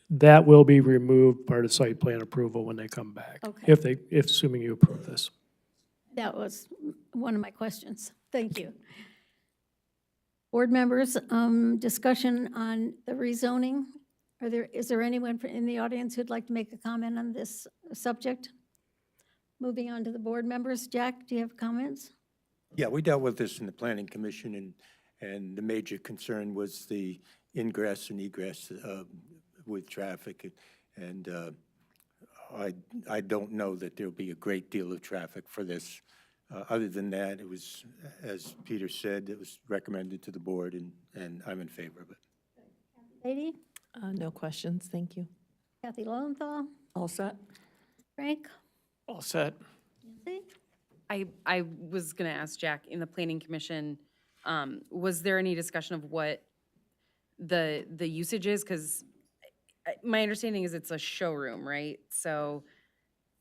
Speaker 18: That will be removed part of site plan approval when they come back.
Speaker 2: Okay.
Speaker 18: If assuming you approve this.
Speaker 2: That was one of my questions. Thank you. Board members, discussion on the rezoning. Is there anyone in the audience who'd like to make a comment on this subject? Moving on to the board members. Jack, do you have comments?
Speaker 5: Yeah, we dealt with this in the Planning Commission, and the major concern was the ingress and egress with traffic. And I don't know that there'll be a great deal of traffic for this. Other than that, it was, as Peter said, it was recommended to the board, and I'm in favor of it.
Speaker 2: Lady?
Speaker 20: No questions, thank you.
Speaker 2: Kathy Lowenthal?
Speaker 6: All set?
Speaker 2: Frank?
Speaker 19: All set.
Speaker 2: Nancy?
Speaker 3: I was going to ask Jack, in the Planning Commission, was there any discussion of what the usage is? Because my understanding is it's a showroom, right? So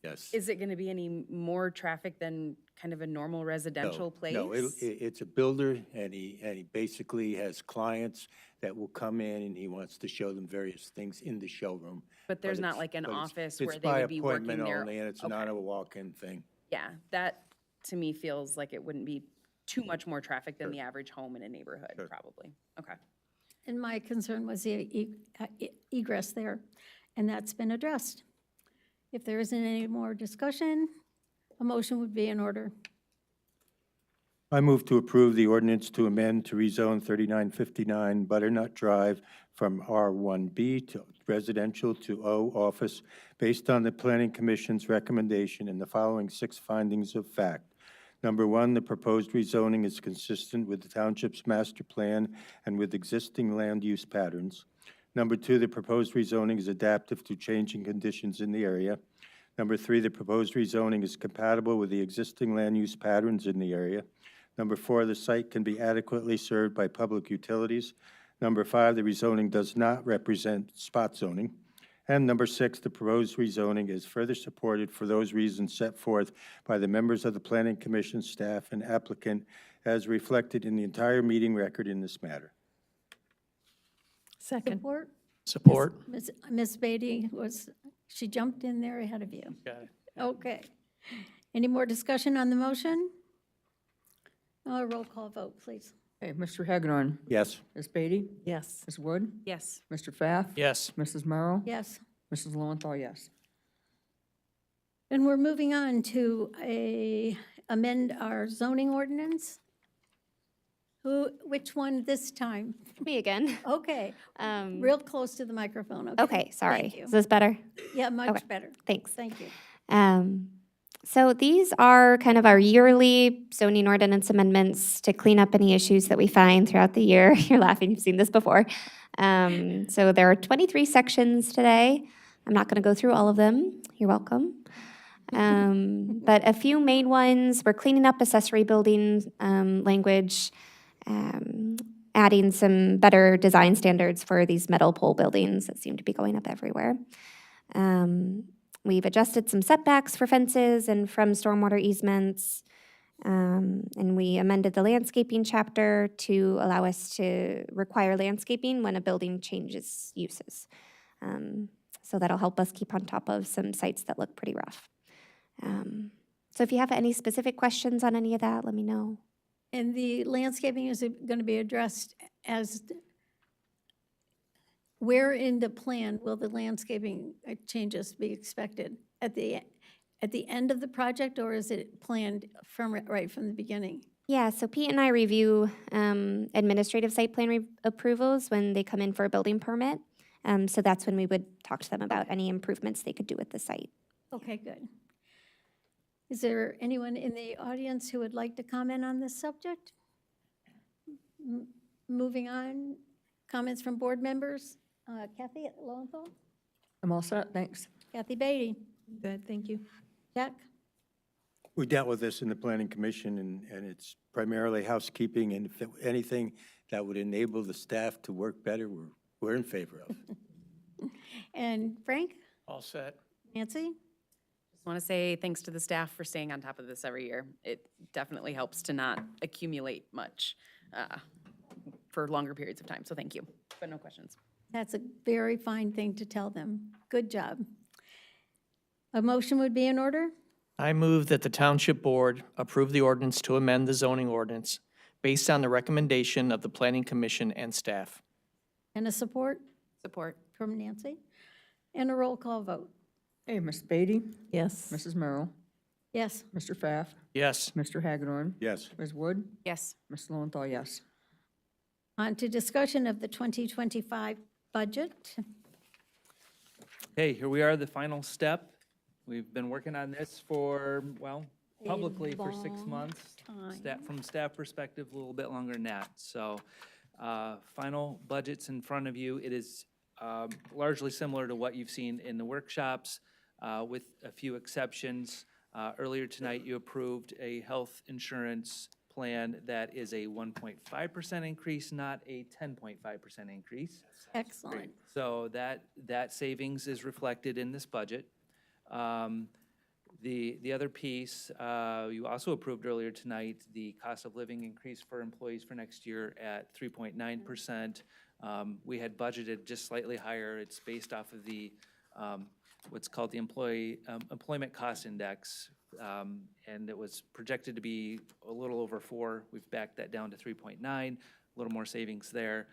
Speaker 5: yes,
Speaker 3: is it going to be any more traffic than kind of a normal residential place?
Speaker 5: No, it's a builder, and he basically has clients that will come in, and he wants to show them various things in the showroom.
Speaker 3: But there's not
Speaker 5: it's-
Speaker 3: like an
Speaker 5: but
Speaker 3: office
Speaker 5: it's
Speaker 3: where they
Speaker 5: by
Speaker 3: would be working
Speaker 5: appointment
Speaker 3: there?
Speaker 5: only, and it's not a walk-in thing.
Speaker 3: Yeah, that to me feels like it wouldn't be too much more traffic than the average home in a neighborhood, probably. Okay.
Speaker 2: And my concern was the egress there, and that's been addressed. If there isn't any more discussion, a motion would be in order.
Speaker 5: I move to approve the ordinance to amend to rezone 3959 Butternut Drive from R1B to residential to O office based on the Planning Commission's recommendation and the following 6 findings of fact. Number 1, the proposed rezoning is consistent with the Township's master plan and with existing land use patterns. Number 2, the proposed rezoning is adaptive to changing conditions in the area. Number 3, the proposed rezoning is compatible with the existing land use patterns in the area. Number 4, the site can be adequately served by public utilities. Number 5, the rezoning does not represent spot zoning. And number 6, the proposed rezoning is further supported for those reasons set forth by the members of the Planning Commission staff and applicant as reflected in the entire meeting record in this matter.
Speaker 20: Second.
Speaker 2: Support?
Speaker 19: Support.
Speaker 2: Ms. Beatty she jumped in there ahead of you.
Speaker 19: Got it.
Speaker 2: Okay. Any more discussion on the motion? Roll call vote, please.
Speaker 6: Okay, Mr. Hagedorn?
Speaker 5: Yes.
Speaker 6: Ms. Beatty?
Speaker 20: Yes.
Speaker 6: Ms. Wood?
Speaker 3: Yes.
Speaker 6: Mr. Pfaff?
Speaker 19: Yes.
Speaker 6: Mrs. Morrow?
Speaker 2: Yes.
Speaker 6: Mrs. Lowenthal, yes.
Speaker 2: And we're moving on to amend our zoning ordinance. Which one this time?
Speaker 8: Me again.
Speaker 2: Okay, real close to the microphone, okay?
Speaker 8: Okay, sorry.
Speaker 2: Thank you.
Speaker 8: Is this better?
Speaker 2: Yeah, much
Speaker 8: Okay.
Speaker 2: better.
Speaker 8: Thanks.
Speaker 2: Thank you.
Speaker 8: So these are kind of our yearly zoning ordinance amendments to clean up any issues that we find throughout the year. You're laughing, you've seen this before. So there are 23 sections today. I'm not going to go through all of them. You're welcome. But a few main ones, we're cleaning up accessory building language, adding some better design standards for these metal pole buildings that seem to be going up everywhere. We've adjusted some setbacks for fences and from stormwater easements. And we amended the landscaping chapter to allow us to require landscaping when a building changes uses. So that'll help us keep on top of some sites that look pretty rough. So if you have any specific questions on any of that, let me know.
Speaker 2: And the landscaping is going to be addressed as, where in the plan will the landscaping changes be expected? At the end of the project, or is it planned right from the beginning?
Speaker 8: Yeah, so Pete and I review administrative site plan approvals when they come in for a building permit. So that's when we would talk to them about any improvements they could do with the site.
Speaker 2: Okay, good. Is there anyone in the audience who would like to comment on this subject? Moving on, comments from board members. Kathy Lowenthal?
Speaker 6: I'm all set, thanks.
Speaker 2: Kathy Beatty?
Speaker 20: Good, thank you.
Speaker 2: Jack?
Speaker 5: We dealt with this in the Planning Commission, and it's primarily housekeeping, and if anything that would enable the staff to work better, we're in favor of.
Speaker 2: And Frank?
Speaker 19: All set.
Speaker 2: Nancy?
Speaker 3: Just want to say thanks to the staff for staying on top of this every year. It definitely helps to not accumulate much for longer periods of time, so thank you. But no questions.
Speaker 2: That's a very fine thing to tell them. Good job. A motion would be in order?
Speaker 19: I move that the Township Board approve the ordinance to amend the zoning ordinance based on the recommendation of the Planning Commission and staff.
Speaker 2: And a support?
Speaker 3: Support.
Speaker 2: From Nancy. And a roll call vote.
Speaker 6: Hey, Ms. Beatty?
Speaker 20: Yes.
Speaker 6: Mrs. Merrill?
Speaker 2: Yes.
Speaker 6: Mr. Pfaff?
Speaker 19: Yes.
Speaker 6: Mr. Hagedorn?
Speaker 5: Yes.
Speaker 6: Ms. Wood?
Speaker 3: Yes.
Speaker 6: Ms. Lowenthal, yes.
Speaker 2: On to discussion of the 2025 budget.
Speaker 7: Hey, here we are, the final step. We've been working on this for, well,
Speaker 2: A
Speaker 7: publicly for 6
Speaker 2: long
Speaker 7: months.
Speaker 2: time.
Speaker 7: From staff perspective, a little bit longer than that. So, final budget's in front of you. It is largely similar to what you've seen in the workshops, with a few exceptions. Earlier tonight, you approved a health insurance plan that is a 1.5% increase, not a 10.5% increase.
Speaker 2: Excellent.
Speaker 7: So that savings is reflected in this budget. The other piece, you also approved earlier tonight, the cost of living increase for employees for next year at 3.9%. We had budgeted just slightly higher. It's based off of the, what's called the employment cost index. And it was projected to be a little over 4. We've backed that down to 3.9, a little more savings there.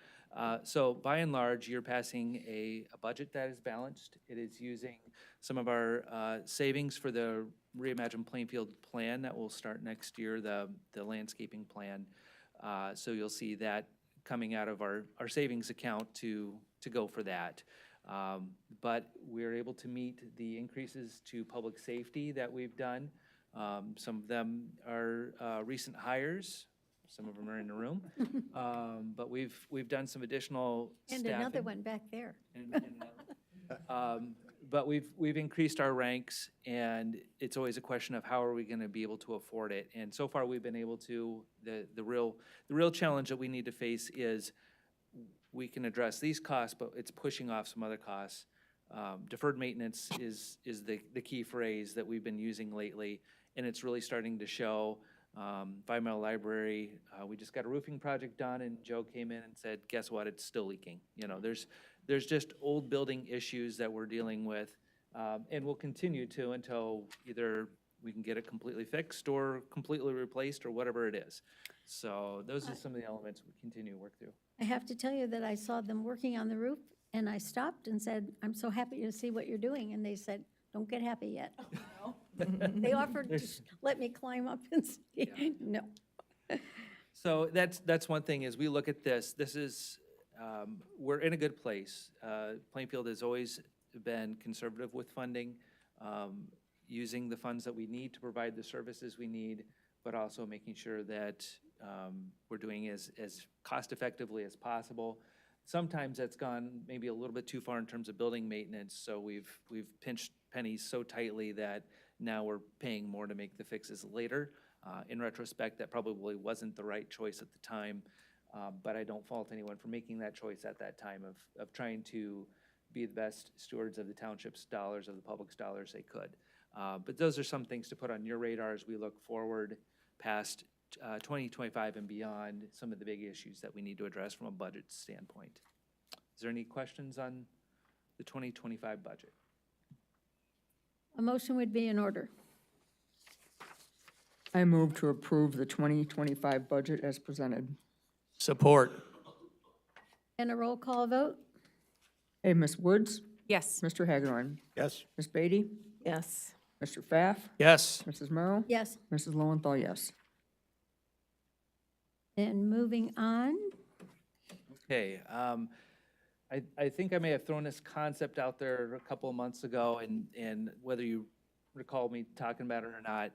Speaker 7: So by and large, you're passing a budget that is balanced. It is using some of our savings for the Reimagine Plainfield plan that will start next year, the landscaping plan. So you'll see that coming out of our savings account to go for that. But we're able to meet the increases to public safety that we've done. Some of them are recent hires. Some of them are in the room. But we've done some additional
Speaker 2: And
Speaker 7: staffing.
Speaker 2: another one back there.
Speaker 7: But we've increased our ranks, and it's always a question of how are we going to be able to afford it. And so far, we've been able to. The real challenge that we need to face is we can address these costs, but it's pushing off some other costs. Deferred maintenance is the key phrase that we've been using lately, and it's really starting to show. 5 Mile Library, we just got a roofing project done, and Joe came in and said, guess what, it's still leaking. You know, there's just old building issues that we're dealing with, and we'll continue to until either we can get it completely fixed or completely replaced or whatever it is. So those are some of the elements we continue to work through.
Speaker 2: I have to tell you that I saw them working on the roof, and I stopped and said, I'm so happy to see what you're doing. And they said, don't get happy yet. They offered to let me climb up and see. No.
Speaker 7: So that's one thing is we look at this. This is, we're in a good place. Plainfield has always been conservative with funding, using the funds that we need to provide the services we need, but also making sure that we're doing as cost effectively as possible. Sometimes that's gone maybe a little bit too far in terms of building maintenance, so we've pinched pennies so tightly that now we're paying more to make the fixes later. In retrospect, that probably wasn't the right choice at the time, but I don't fault anyone for making that choice at that time of trying to be the best stewards of the township's dollars, of the public's dollars they could. But those are some things to put on your radar as we look forward past 2025 and beyond, some of the big issues that we need to address from a budget standpoint. Is there any questions on the 2025 budget?
Speaker 2: A motion would be in order.
Speaker 6: I move to approve the 2025 budget as presented.
Speaker 19: Support.
Speaker 2: And a roll call vote?
Speaker 6: Hey, Ms. Woods?
Speaker 3: Yes.
Speaker 6: Mr. Hagedorn?
Speaker 5: Yes?
Speaker 6: Ms. Beatty?
Speaker 20: Yes.
Speaker 6: Mr. Pfaff?
Speaker 19: Yes.
Speaker 6: Mrs. Merrill?
Speaker 2: Yes.
Speaker 6: Mrs. Lowenthal, yes.
Speaker 2: And moving on,
Speaker 7: Okay, I think I may have thrown this concept out there a couple of months ago, and whether you recall me talking about it or not,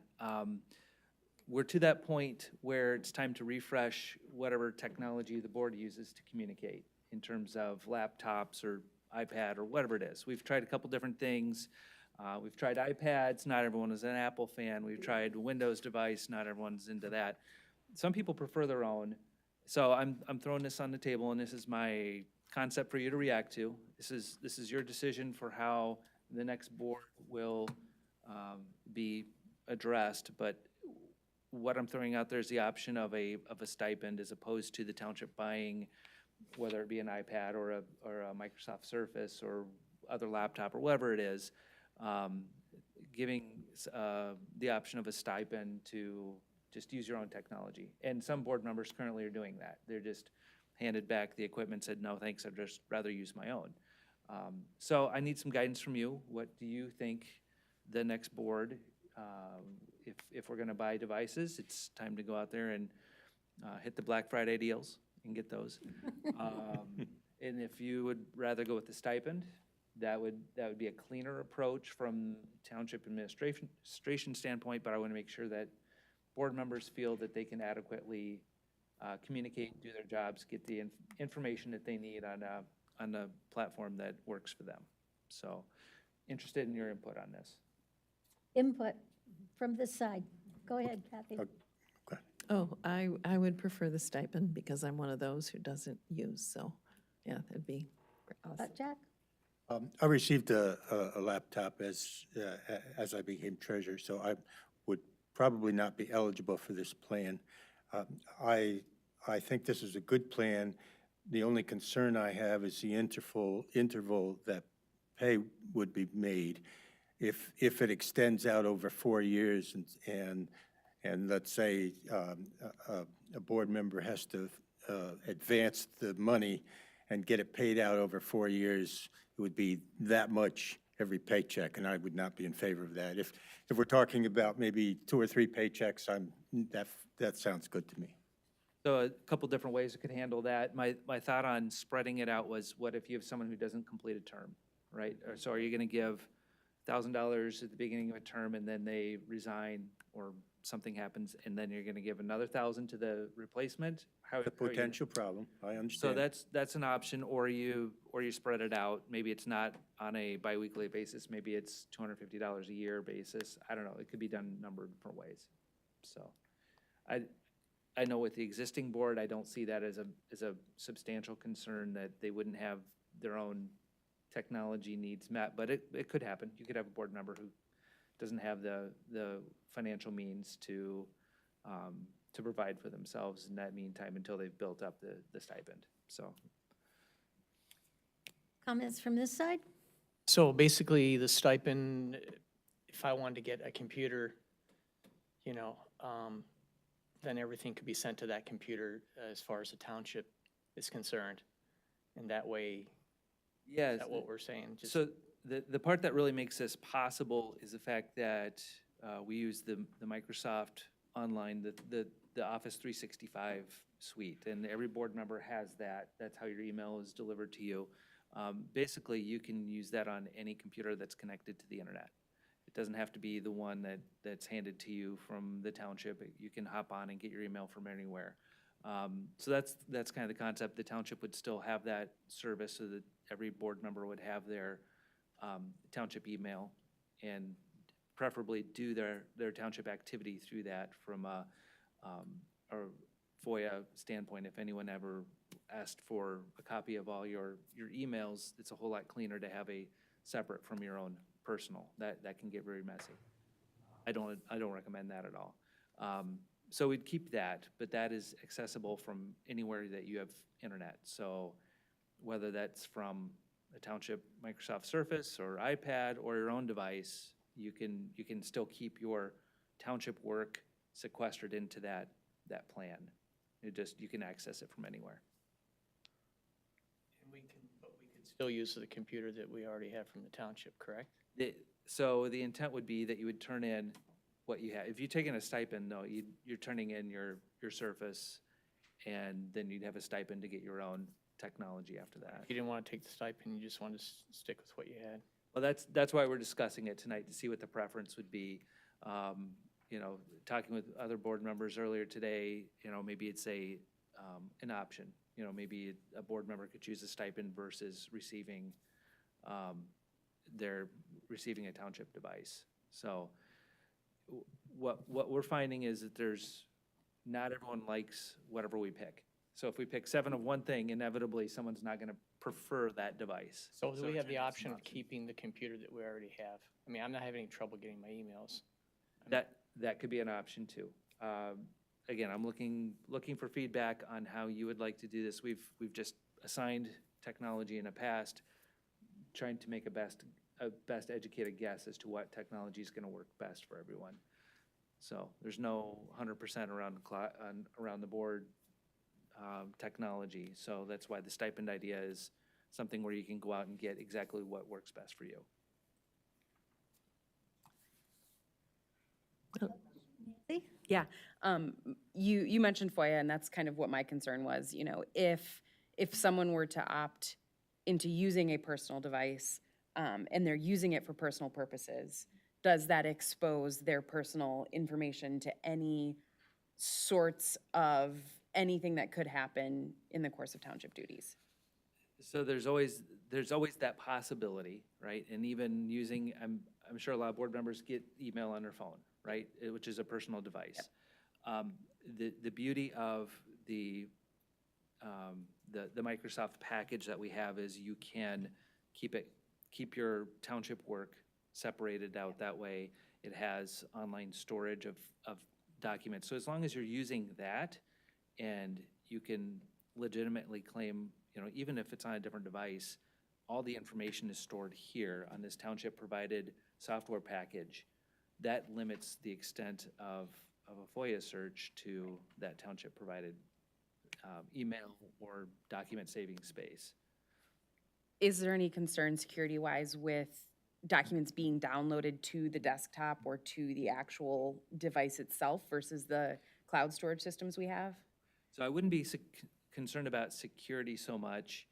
Speaker 7: we're to that point where it's time to refresh whatever technology the board uses to communicate in terms of laptops or iPad or whatever it is. We've tried a couple different things. We've tried iPads, not everyone is an Apple fan. We've tried a Windows device, not everyone's into that. Some people prefer their own. So I'm throwing this on the table, and this is my concept for you to react to. This is your decision for how the next board will be addressed, but what I'm throwing out there is the option of a stipend as opposed to the township buying, whether it be an iPad or a Microsoft Surface or other laptop or whatever it is, giving the option of a stipend to just use your own technology. And some board members currently are doing that. They're just handed back the equipment, said, no, thanks, I'd just rather use my own. So I need some guidance from you. What do you think the next board, if we're gonna buy devices, it's time to go out there and hit the Black Friday deals and get those. And if you would rather go with the stipend, that would be a cleaner approach from township administration standpoint, but I wanna make sure that board members feel that they can adequately communicate, do their jobs, get the information that they need on a platform that works for them. So, interested in your input on this.
Speaker 2: input from this side. Go ahead, Kathy.
Speaker 20: Oh, I would prefer the stipend because I'm one of those who doesn't use, so, yeah, that'd be awesome.
Speaker 2: Jack?
Speaker 5: I received a laptop as I became treasurer, so I would probably not be eligible for this plan. I think this is a good plan. The only concern I have is the interval that pay would be made. If it extends out over 4 years and let's say a board member has to advance the money and get it paid out over 4 years, it would be that much every paycheck, and I would not be in favor of that. If we're talking about maybe 2 or 3 paychecks, that sounds good to me.
Speaker 7: So a couple different ways we could handle that. My thought on spreading it out was, what if you have someone who doesn't complete a term, right? So are you gonna give $1,000 at the beginning of a term and then they resign or something happens, and then you're gonna give another $1,000 to the replacement? How
Speaker 5: The
Speaker 7: how are you-
Speaker 5: potential problem, I
Speaker 7: So
Speaker 5: understand.
Speaker 7: that's an option, or you spread it out. Maybe it's not on a biweekly basis, maybe it's $250 a year basis. I don't know, it could be done a number of different ways. So I know with the existing board, I don't see that as a substantial concern that they wouldn't have their own technology needs met, but it could happen. You could have a board member who doesn't have the financial means to provide for themselves in that meantime until they've built up the stipend, so.
Speaker 2: Comments from this side?
Speaker 19: So basically, the stipend, if I wanted to get a computer, then everything could be sent to that computer as far as the township is concerned. And that way,
Speaker 7: Yeah.
Speaker 19: is that what we're saying? Just-
Speaker 7: So the part that really makes this possible is the fact that we use the Microsoft Online, the Office 365 suite, and every board member has that. That's how your email is delivered to you. Basically, you can use that on any computer that's connected to the internet. It doesn't have to be the one that's handed to you from the township. You can hop on and get your email from anywhere. So that's kind of the concept. The township would still have that service so that every board member would have their township email and preferably do their township activity through that from a FOIA standpoint. If anyone ever asked for a copy of all your emails, it's a whole lot cleaner to have a separate from your own personal. That can get very messy. I don't recommend that at all. So we'd keep that, but that is accessible from anywhere that you have internet. So whether that's from a township Microsoft Surface or iPad or your own device, you can still keep your township work sequestered into that plan. You can access it from anywhere.
Speaker 19: And but we could still use the computer that we already have from the township, correct?
Speaker 7: So the intent would be that you would turn in what you have. If you're taking a stipend, though, you're turning in your Surface, and then you'd have a stipend to get your own technology after that.
Speaker 19: You didn't want to take the stipend, you just wanted to stick with what you had.
Speaker 7: Well, that's why we're discussing it tonight, to see what the preference would be. Talking with other board members earlier today, maybe it's an option. Maybe a board member could choose a stipend versus receiving a township device. So what we're finding is that not everyone likes whatever we pick. So if we pick 7 of one thing, inevitably someone's not going to prefer that device.
Speaker 19: So do we have the option of keeping the computer that we already have? I mean, I'm not having any trouble getting my emails.
Speaker 7: That could be an option too. Again, I'm looking for feedback on how you would like to do this. We've just assigned technology in the past, trying to make a best educated guess as to what technology is going to work best for everyone. So there's no 100% around the board technology. So that's why the stipend idea is something where you can go out and get exactly what works best for you.
Speaker 3: Yeah, you mentioned FOIA, and that's kind of what my concern was. If someone were to opt into using a personal device, and they're using it for personal purposes, does that expose their personal information to any sorts of anything that could happen in the course of township duties?
Speaker 7: So there's always that possibility, right? And even using, I'm sure a lot of board members get email on their phone, right? Which is a personal device. Yep. The beauty of the Microsoft package that we have is you can keep your township work separated out that way. It has online storage of documents. So as long as you're using that, and you can legitimately claim, even if it's on a different device, all the information is stored here on this township-provided software package. That limits the extent of a FOIA search to that township-provided email or document saving space.
Speaker 3: Is there any concern security-wise with documents being downloaded to the desktop or to the actual device itself versus the cloud storage systems we have?
Speaker 7: So I wouldn't be concerned about security so much.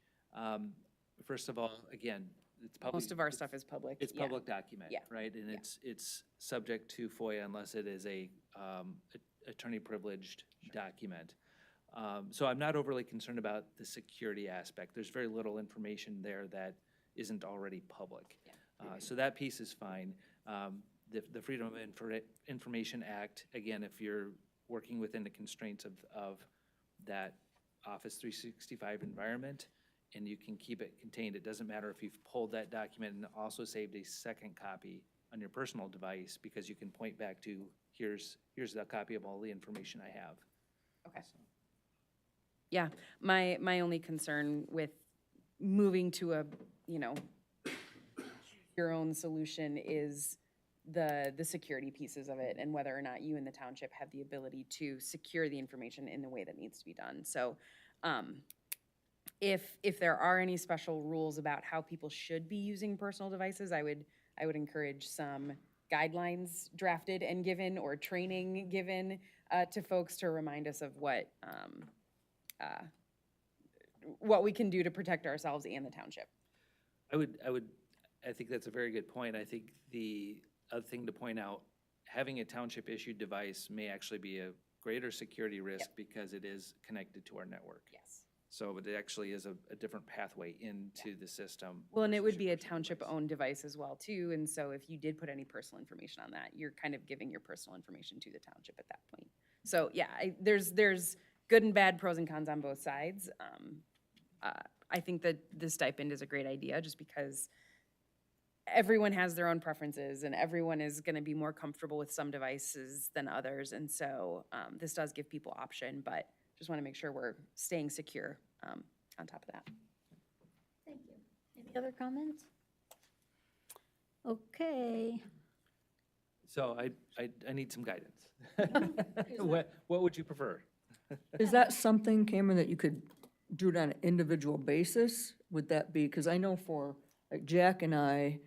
Speaker 7: First of all, again, it's public.
Speaker 3: Most of our stuff is public.
Speaker 7: It's public document,
Speaker 3: Yeah.
Speaker 7: right? And it's subject to FOIA unless it is a attorney privileged document. So I'm not overly concerned about the security aspect. There's very little information there that isn't already public. So that piece is fine. The Freedom of Information Act, again, if you're working within the constraints of that Office 365 environment, and you can keep it contained. It doesn't matter if you've pulled that document and also saved a second copy on your personal device, because you can point back to, here's the copy of all the information I have.
Speaker 3: Okay. Yeah, my only concern with moving to a, your own solution is the security pieces of it, and whether or not you in the township have the ability to secure the information in the way that needs to be done. So if there are any special rules about how people should be using personal devices, I would encourage some guidelines drafted and given, or training given to folks to remind us of what we can do to protect ourselves and the township.
Speaker 7: I think that's a very good point. I think the other thing to point out, having a township issued device may actually be a greater security risk because it is connected to our network.
Speaker 3: Yes.
Speaker 7: So it actually is a different pathway into the system.
Speaker 3: Well, and it
Speaker 7: versus
Speaker 3: would
Speaker 7: your
Speaker 3: be a
Speaker 7: personal device.
Speaker 3: township-owned device as well, too, and so if you did put any personal information on that, you're kind of giving your personal information to the township at that point. So, yeah, there's good and bad pros and cons on both sides. I think that the stipend is a great idea, just because everyone has their own preferences, and everyone is gonna be more comfortable with some devices than others, and so, this does give people option, but just wanna make sure we're staying secure, on top of that.
Speaker 2: Thank you. Any other comments? Okay.
Speaker 7: So I need some guidance. What would you prefer?
Speaker 6: Is that something, Cameron, that you could do it on an individual basis? Would that be, because I know for, like Jack and I,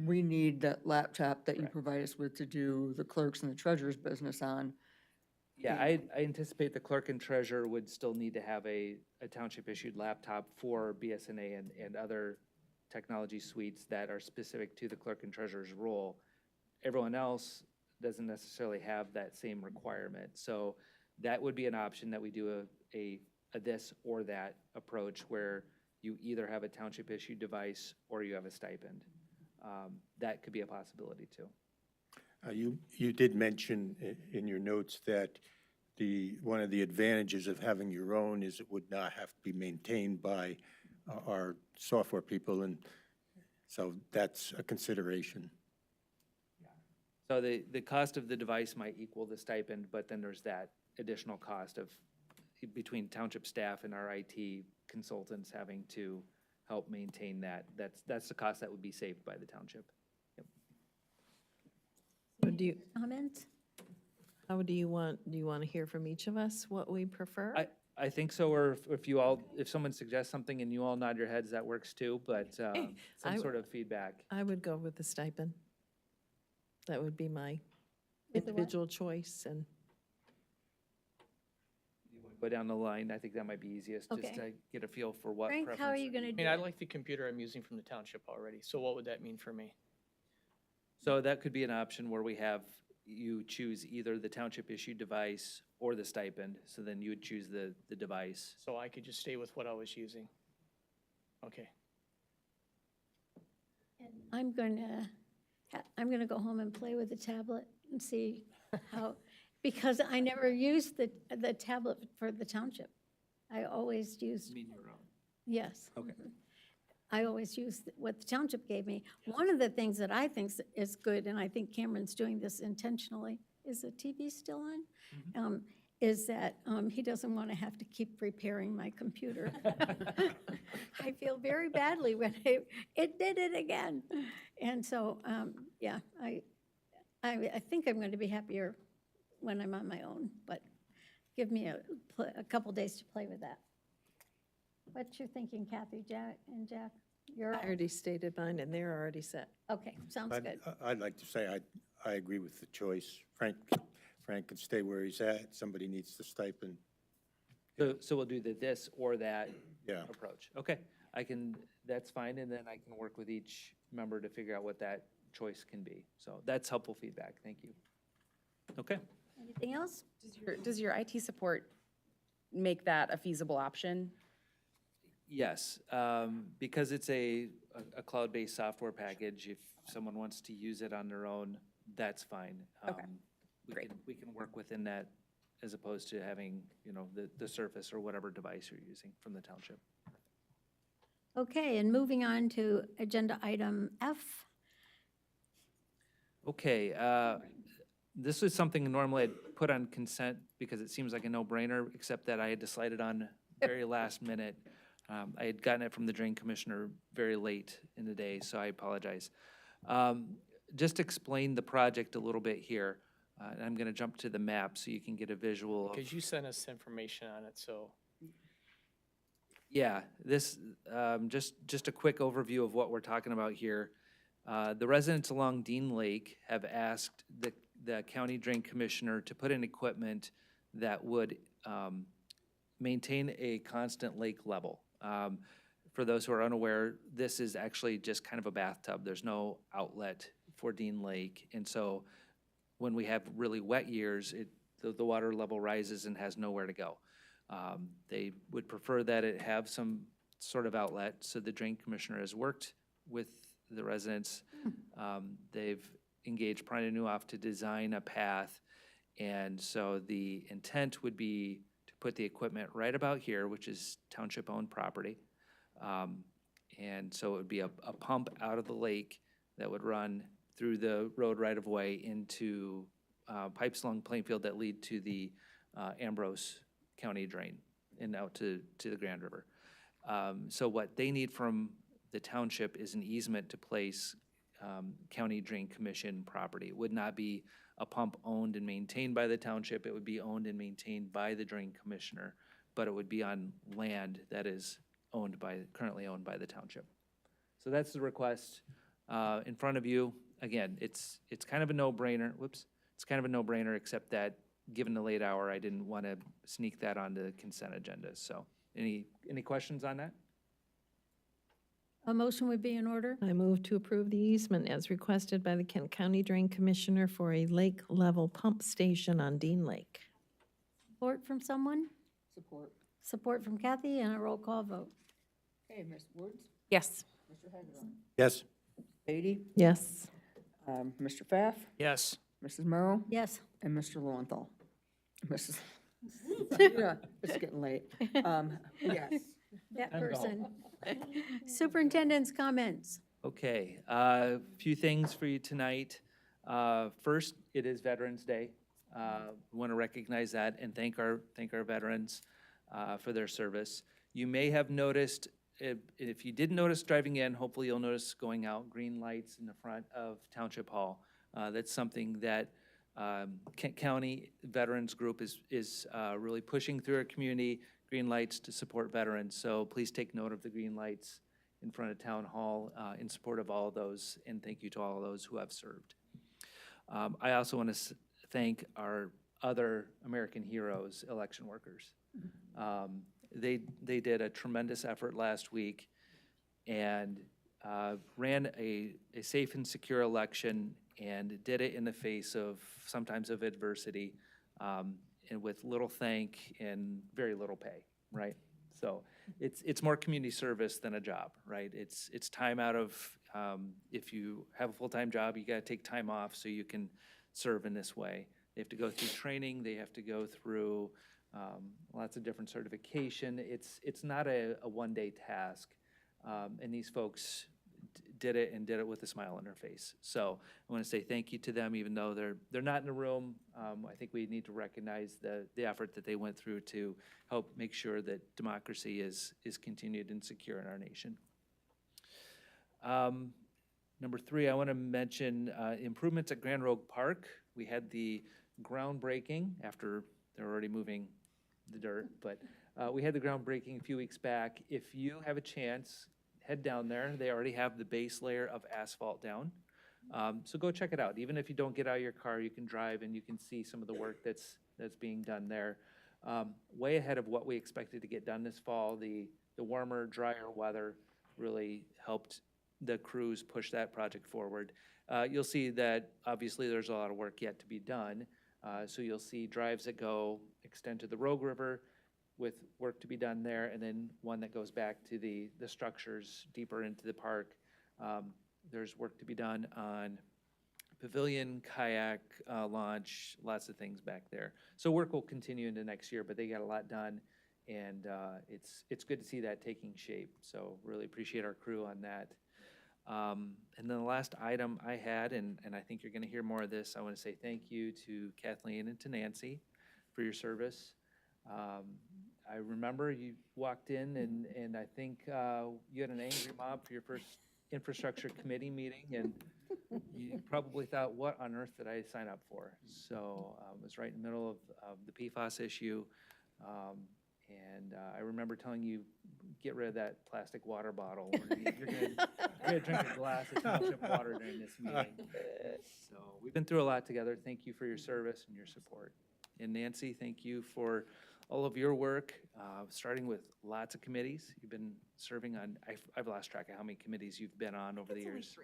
Speaker 6: we need that laptop that you provide us with to do the clerks and the treasurer's business on.
Speaker 7: Yeah, I anticipate the clerk and treasurer would still need to have a township-issued laptop for BSNA and other technology suites that are specific to the clerk and treasurer's role. Everyone else doesn't necessarily have that same requirement. So that would be an option, that we do a this or that approach, where you either have a township-issued device or you have a stipend. That could be a possibility, too.
Speaker 5: You did mention in your notes that one of the advantages of having your own is it would not have to be maintained by our software people, and so that's a consideration.
Speaker 7: So the cost of the device might equal the stipend, but then there's that additional cost of, between township staff and our IT consultants having to help maintain that. That's the cost that would be saved by the township.
Speaker 20: So do you,
Speaker 2: Comments?
Speaker 20: how do you want to hear from each of us what we prefer?
Speaker 7: I think so, or if someone suggests something and you all nod your heads, that works too, but some sort of feedback.
Speaker 20: I would go with the stipend. That would be my
Speaker 2: With the what?
Speaker 20: individual choice, and
Speaker 7: Go down the line, I think that might be easiest, just
Speaker 2: Okay.
Speaker 7: to get a feel for what
Speaker 2: Frank, how are
Speaker 7: preference.
Speaker 2: you going to
Speaker 19: I
Speaker 2: do
Speaker 19: mean, I
Speaker 2: it?
Speaker 19: like the computer I'm using from the township already, so what would that mean for me?
Speaker 7: So that could be an option where we have you choose either the township-issued device or the stipend, so then you would choose the device.
Speaker 19: So I could just stay with what I was using? Okay.
Speaker 2: I'm going to go home and play with the tablet and see how, because I never used the tablet for the township. I always used,
Speaker 7: You mean your own?
Speaker 2: yes.
Speaker 7: Okay.
Speaker 2: I always used what the township gave me. One of the things that I think is good, and I think Cameron's doing this intentionally, is the TV still on? Is that he doesn't want to have to keep repairing my computer. I feel very badly when it did it again. And so, yeah, I think I'm going to be happier when I'm on my own, but give me a couple days to play with that. What's your thinking, Kathy, Jack, and Jack? You're,
Speaker 20: I already stated mine, and they're already set.
Speaker 2: okay, sounds good.
Speaker 5: I'd like to say I agree with the choice. Frank can stay where he's at. Somebody needs the stipend.
Speaker 7: So we'll do the this or that
Speaker 5: Yeah.
Speaker 7: approach. Okay, that's fine, and then I can work with each member to figure out what that choice can be. So that's helpful feedback, thank you. Okay.
Speaker 2: Anything else?
Speaker 3: Does your IT support make that a feasible option?
Speaker 7: Yes, because it's a cloud-based software package, if someone wants to use it on their own, that's fine.
Speaker 3: Okay, great.
Speaker 7: We can work within that as opposed to having, the Surface or whatever device you're using from the township.
Speaker 2: Okay, and moving on to agenda item F.
Speaker 7: Okay, this is something normally I'd put on consent because it seems like a no-brainer, except that I had to slide it on very last minute. I had gotten it from the drain commissioner very late in the day, so I apologize. Just explain the project a little bit here. And I'm gonna jump to the map so you can get a visual of.
Speaker 19: Because you sent us information on it, so.
Speaker 7: Yeah, this, just a quick overview of what we're talking about here. The residents along Dean Lake have asked the county drain commissioner to put in equipment that would maintain a constant lake level. For those who are unaware, this is actually just kind of a bathtub. There's no outlet for Dean Lake. And so when we have really wet years, it the water level rises and has nowhere to go. They would prefer that it have some sort of outlet, so the drain commissioner has worked with the residents. They've engaged Prine Newhoff to design a path, and so the intent would be to put the equipment right about here, which is township-owned property. And so it would be a pump out of the lake that would run through the road right-of-way into pipes along Plainfield that lead to the Ambrose County drain and out to the Grand River. So what they need from the township is an easement to place county drain commission property. It would not be a pump owned and maintained by the township. It would be owned and maintained by the drain commissioner, but it would be on land that is currently owned by the township. So that's the request in front of you. Again, it's kind of a no-brainer. Whoops. It's kind of a no-brainer, except that given the late hour, I didn't want to sneak that onto the consent agenda. So any questions on that?
Speaker 2: A motion would be in order.
Speaker 20: I move to approve the easement as requested by the Kent County Drain Commissioner for a lake-level pump station on Dean Lake.
Speaker 2: Support from someone?
Speaker 6: Support.
Speaker 2: Support from Kathy, and a roll call vote.
Speaker 6: Okay, Ms. Woods?
Speaker 3: Yes.
Speaker 6: Mr. Hagerl?
Speaker 5: Yes.
Speaker 6: Beatty?
Speaker 20: Yes.
Speaker 6: Mr. Pfaff?
Speaker 19: Yes.
Speaker 6: Mrs. Merrill?
Speaker 2: Yes.
Speaker 6: And Mr. Lowenthal? Mrs. Yeah, it's getting late. Yes.
Speaker 2: That
Speaker 7: Time to go.
Speaker 2: person. Superintendent's comments.
Speaker 7: Okay, a few things for you tonight. First, it is Veterans Day. We want to recognize that and thank our veterans for their service. You may have noticed, if you didn't notice driving in, hopefully you'll notice going out, green lights in the front of Township Hall. That's something that Kent County Veterans Group is really pushing through our community, green lights to support veterans. So please take note of the green lights in front of Town Hall in support of all of those, and thank you to all of those who have served. I also want to thank our other American heroes, election workers. They did a tremendous effort last week and ran a safe and secure election and did it in the face of sometimes of adversity and with little thank and very little pay, right? So it's more community service than a job, right? It's time out of, if you have a full-time job, you gotta take time off so you can serve in this way. They have to go through training, they have to go through lots of different certification. It's not a one-day task, and these folks did it with a smile on their face. So I want to say thank you to them, even though they're not in the room. I think we need to recognize the effort that they went through to help make sure that democracy is continued and secure in our nation. Number 3, I want to mention improvements at Grand Rogue Park. We had the groundbreaking after they're already moving the dirt, but we had the groundbreaking a few weeks back. If you have a chance, head down there. They already have the base layer of asphalt down. So go check it out. Even if you don't get out of your car, you can drive and you can see some of the work that's being done there. Way ahead of what we expected to get done this fall. The warmer, drier weather really helped the crews push that project forward. You'll see that obviously there's a lot of work yet to be done. So you'll see drives that extend to the Rogue River with work to be done there, and then one that goes back to the structures deeper into the park. There's work to be done on pavilion, kayak launch, lots of things back there. So work will continue into next year, but they got a lot done, and it's good to see that taking shape. So really appreciate our crew on that. And then the last item I had, and I think you're going to hear more of this, I want to say thank you to Kathleen and to Nancy for your service. I remember you walked in and I think you had an angry mob for your first infrastructure committee meeting, and you probably thought, what on earth did I sign up for? So it was right in the middle of the PFAS issue. And I remember telling you, get rid of that plastic water bottle. Or you're going to drink a glass of township water during this meeting. So we've been through a lot together. Thank you for your service and your support. And Nancy, thank you for all of your work, starting with lots of committees. You've been serving on, I've lost track of how many committees you've been on over the years.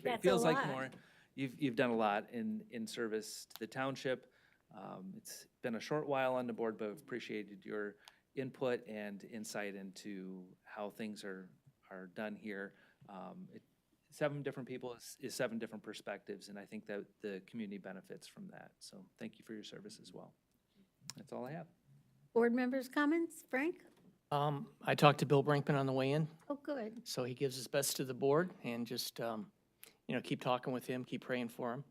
Speaker 2: That's
Speaker 7: It feels
Speaker 2: a
Speaker 7: like
Speaker 2: lot.
Speaker 7: more. You've done a lot in service to the township, It's been a short while on the board, but I've appreciated your input and insight into how things are done here. 7 different people is 7 different perspectives, and I think that the community benefits from that. So thank you for your service as well. That's all I have.
Speaker 2: Board members' comments? Frank?
Speaker 19: I talked to Bill Brinkman on the way in,
Speaker 2: Oh, good.
Speaker 19: so he gives his best to the board, and just, keep talking with him, keep praying for him,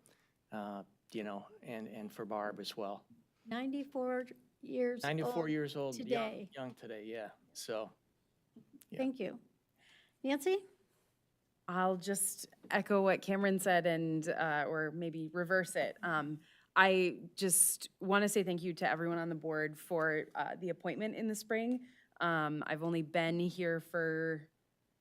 Speaker 19: and for Barb as well.
Speaker 2: 94 years old
Speaker 19: 94 years old,
Speaker 2: today.
Speaker 19: young today, yeah, so. Yeah.
Speaker 2: Thank you. Nancy?
Speaker 3: I'll just echo what Cameron said and, or maybe reverse it. I just want to say thank you to everyone on the board for the appointment in the spring. I've only been here for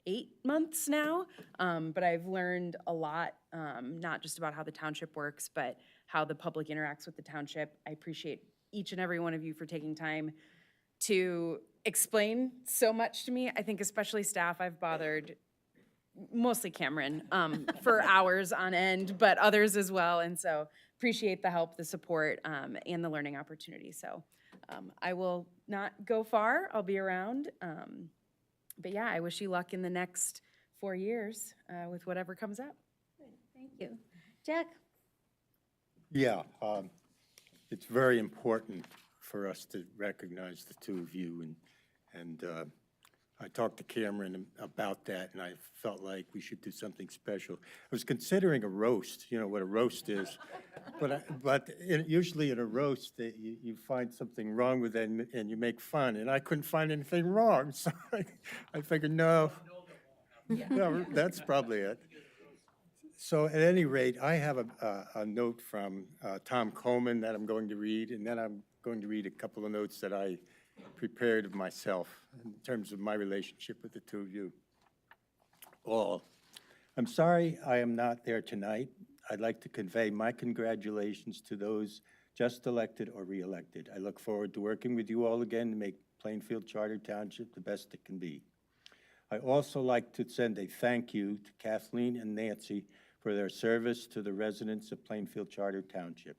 Speaker 3: 8 months now, but I've learned a lot, not just about how the township works, but how the public interacts with the township. I appreciate each and every one of you for taking time to explain so much to me. I think especially staff, I've bothered, mostly Cameron, for hours on end, but others as well. And so appreciate the help, the support, and the learning opportunity. So I will not go far. I'll be around. But yeah, I wish you luck in the next 4 years with whatever comes up.
Speaker 2: Thank you. Jack?
Speaker 5: Yeah, it's very important for us to recognize the two of you, and I talked to Cameron about that, and I felt like we should do something special. I was considering a roast, you know what a roast is, but usually in a roast, you find something wrong with it and you make fun, and I couldn't find anything wrong, so I figured, no, that's probably it. So at any rate, I have a note from Tom Coleman that I'm going to read, and then I'm going to read a couple of notes that I prepared of myself in terms of my relationship with the two of you all. I'm sorry I am not there tonight. I'd like to convey my congratulations to those just elected or re-elected. I look forward to working with you all again to make Plainfield Charter Township the best it can be. I also like to send a thank you to Kathleen and Nancy for their service to the residents of Plainfield Charter Township.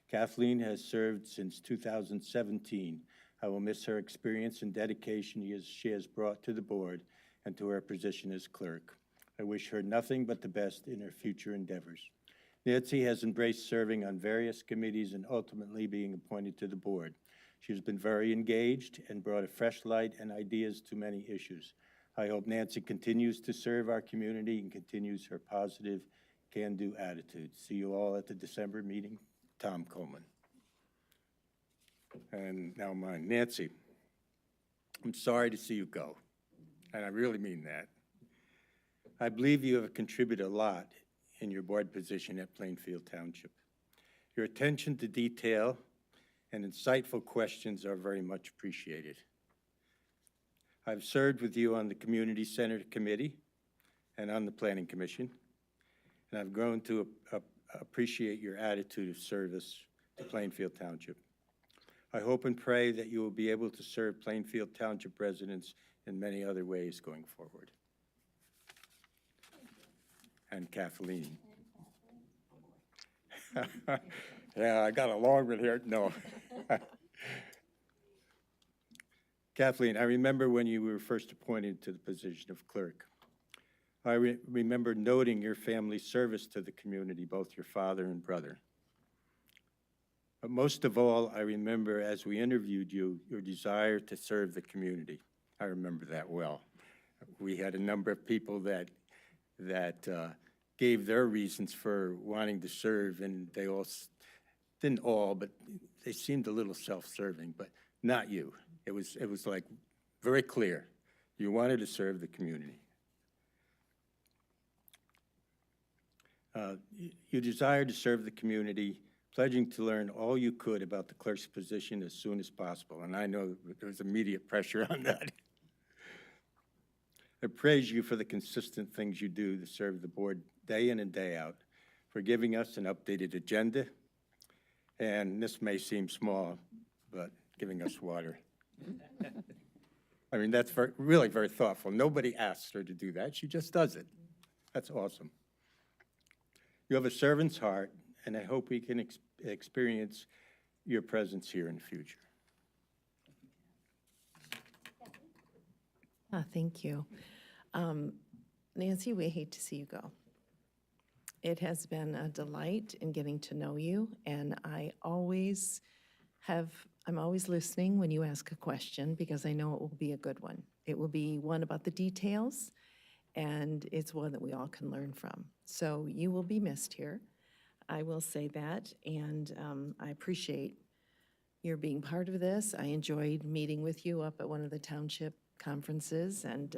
Speaker 5: Kathleen has served since 2017. I will miss her experience and dedication she has brought to the board and to her position as clerk. I wish her nothing but the best in her future endeavors. Nancy has embraced serving on various committees and ultimately being appointed to the board. She has been very engaged and brought a fresh light and ideas to many issues. I hope Nancy continues to serve our community and continues her positive, can-do attitude. See you all at the December meeting. Tom Coleman. And now mine. Nancy, I'm sorry to see you go, and I really mean that. I believe you have contributed a lot in your board position at Plainfield Township. Your attention to detail and insightful questions are very much appreciated. I've served with you on the Community Center Committee and on the Planning Commission, and I've grown to appreciate your attitude of service to Plainfield Township. I hope and pray that you will be able to serve Plainfield Township residents in many other ways going forward. And Kathleen. Yeah, I got a long one here. No. Kathleen, I remember when you were first appointed to the position of clerk. I remember noting your family's service to the community, both your father and brother. But most of all, I remember as we interviewed you, your desire to serve the community. I remember that well. We had a number of people that gave their reasons for wanting to serve, and they all, didn't all, but they seemed a little self-serving, but not you. It was like very clear. You wanted to serve the community. You desired to serve the community, pledging to learn all you could about the clerk's position as soon as possible, and I know there's immediate pressure on that. I praise you for the consistent things you do to serve the board day in and day out, for giving us an updated agenda, and this may seem small, but giving us water. I mean, that's really very thoughtful. Nobody asks her to do that. She just does it. That's awesome. You have a servant's heart, and I hope we can experience your presence here in the future.
Speaker 20: Thank you. Nancy, we hate to see you go. It has been a delight in getting to know you, and I'm always listening when you ask a question because I know it will be a good one. It will be one about the details, and it's one that we all can learn from. So you will be missed here. I will say that, and I appreciate your being part of this. I enjoyed meeting with you up at one of the township conferences, and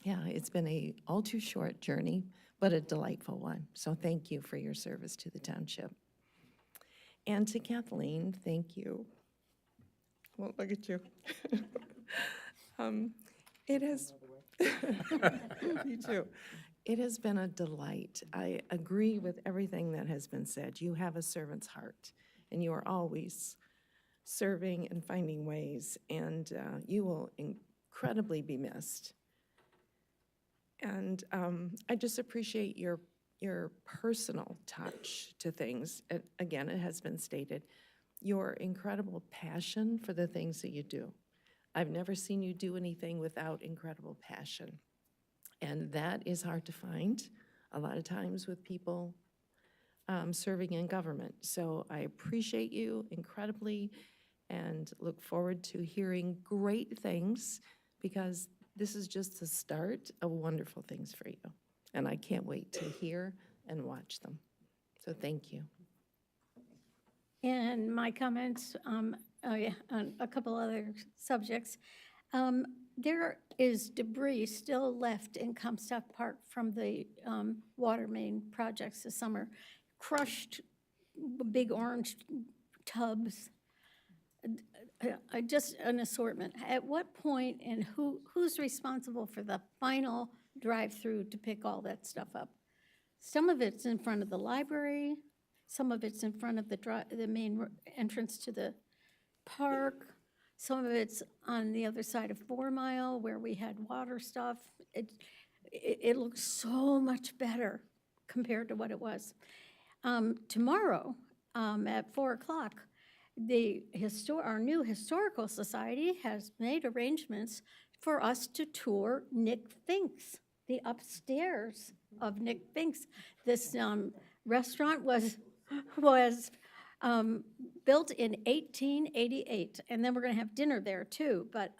Speaker 20: yeah, it's been a all too short journey, but a delightful one. So thank you for your service to the township. And to Kathleen, thank you. Well, look at you. It has, you too. It has been a delight. I agree with everything that has been said. You have a servant's heart, and you are always serving and finding ways, and you will incredibly be missed. And I just appreciate your personal touch to things. Again, it has been stated, your incredible passion for the things that you do. I've never seen you do anything without incredible passion. And that is hard to find a lot of times with people serving in government. So I appreciate you incredibly and look forward to hearing great things because this is just the start of wonderful things for you. And I can't wait to hear and watch them. So thank you.
Speaker 2: And my comments, on a couple other subjects. There is debris still left in Comstock Park from the water main projects this summer. Crushed big orange tubs, just an assortment. At what point and who's responsible for the final drive-through to pick all that stuff up? Some of it's in front of the library, some of it's in front of the main entrance to the park, some of it's on the other side of 4 Mile where we had water stuff. It looks so much better compared to what it was. Tomorrow at 4 o'clock, our new historical society has made arrangements for us to tour Nick Fink's, the upstairs of Nick Fink's. This restaurant was built in 1888, and then we're going to have dinner there too. But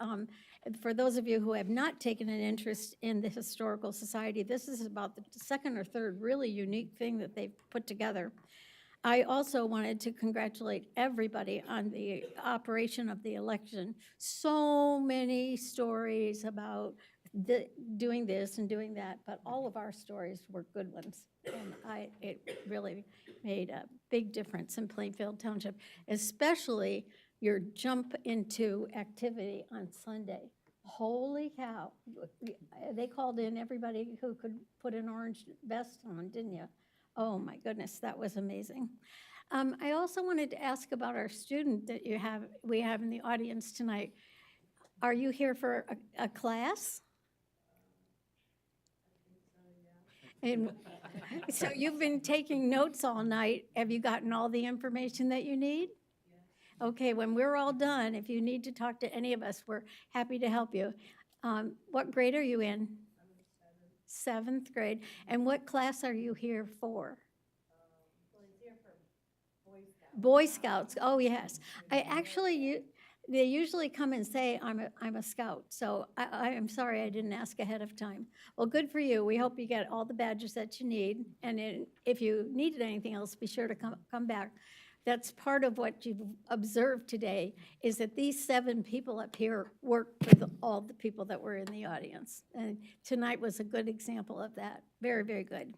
Speaker 2: for those of you who have not taken an interest in the Historical Society, this is about the second or third really unique thing that they've put together. I also wanted to congratulate everybody on the operation of the election. So many stories about doing this and doing that, but all of our stories were good ones. And it really made a big difference in Plainfield Township, especially your jump into activity on Sunday. Holy cow. They called in everybody who could put an orange vest on, didn't you? Oh my goodness, that was amazing. I also wanted to ask about our student that we have in the audience tonight. Are you here for a class? And so you've been taking notes all night. Have you gotten all the information that you need? Okay, when we're all done, if you need to talk to any of us, we're happy to help you. What grade are you in? 7th grade. And what class are you here for? Boy Scouts. Oh, yes. They usually come and say, I'm a scout. So I am sorry I didn't ask ahead of time. Well, good for you. We hope you get all the badges that you need. And if you needed anything else, be sure to come back. That's part of what you've observed today, is that these 7 people up here work for all the people that were in the audience. And tonight was a good example of that. Very, very good.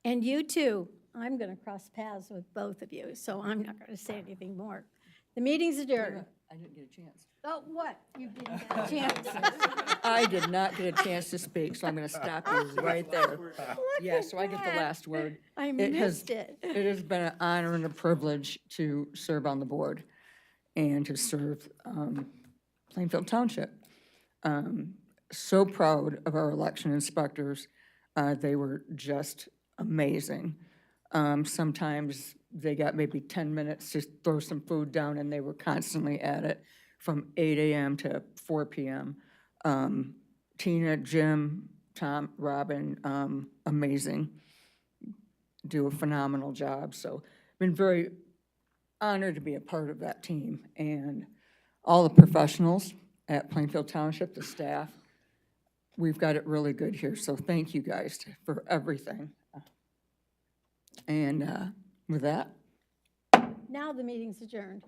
Speaker 2: And you too. I'm going to cross paths with both of you, so I'm not going to say anything more. The meeting's adjourned.
Speaker 6: I didn't get a chance.
Speaker 2: Oh, what? You didn't get a chance?
Speaker 6: I did not get a chance to speak, so I'm going to stop you right there. Yeah, so I get the last word.
Speaker 2: I missed it.
Speaker 6: It has been an honor and a privilege to serve on the board and to serve Plainfield Township. So proud of our election inspectors. They were just amazing. Sometimes they got maybe 10 minutes to throw some food down, and they were constantly at it from 8 a.m. to 4 p.m. Tina, Jim, Tom, Robin, amazing. Do a phenomenal job. So been very honored to be a part of that team, and all the professionals at Plainfield Township, the staff. We've got it really good here, so thank you guys for everything. And with that,
Speaker 2: Now the meeting's adjourned.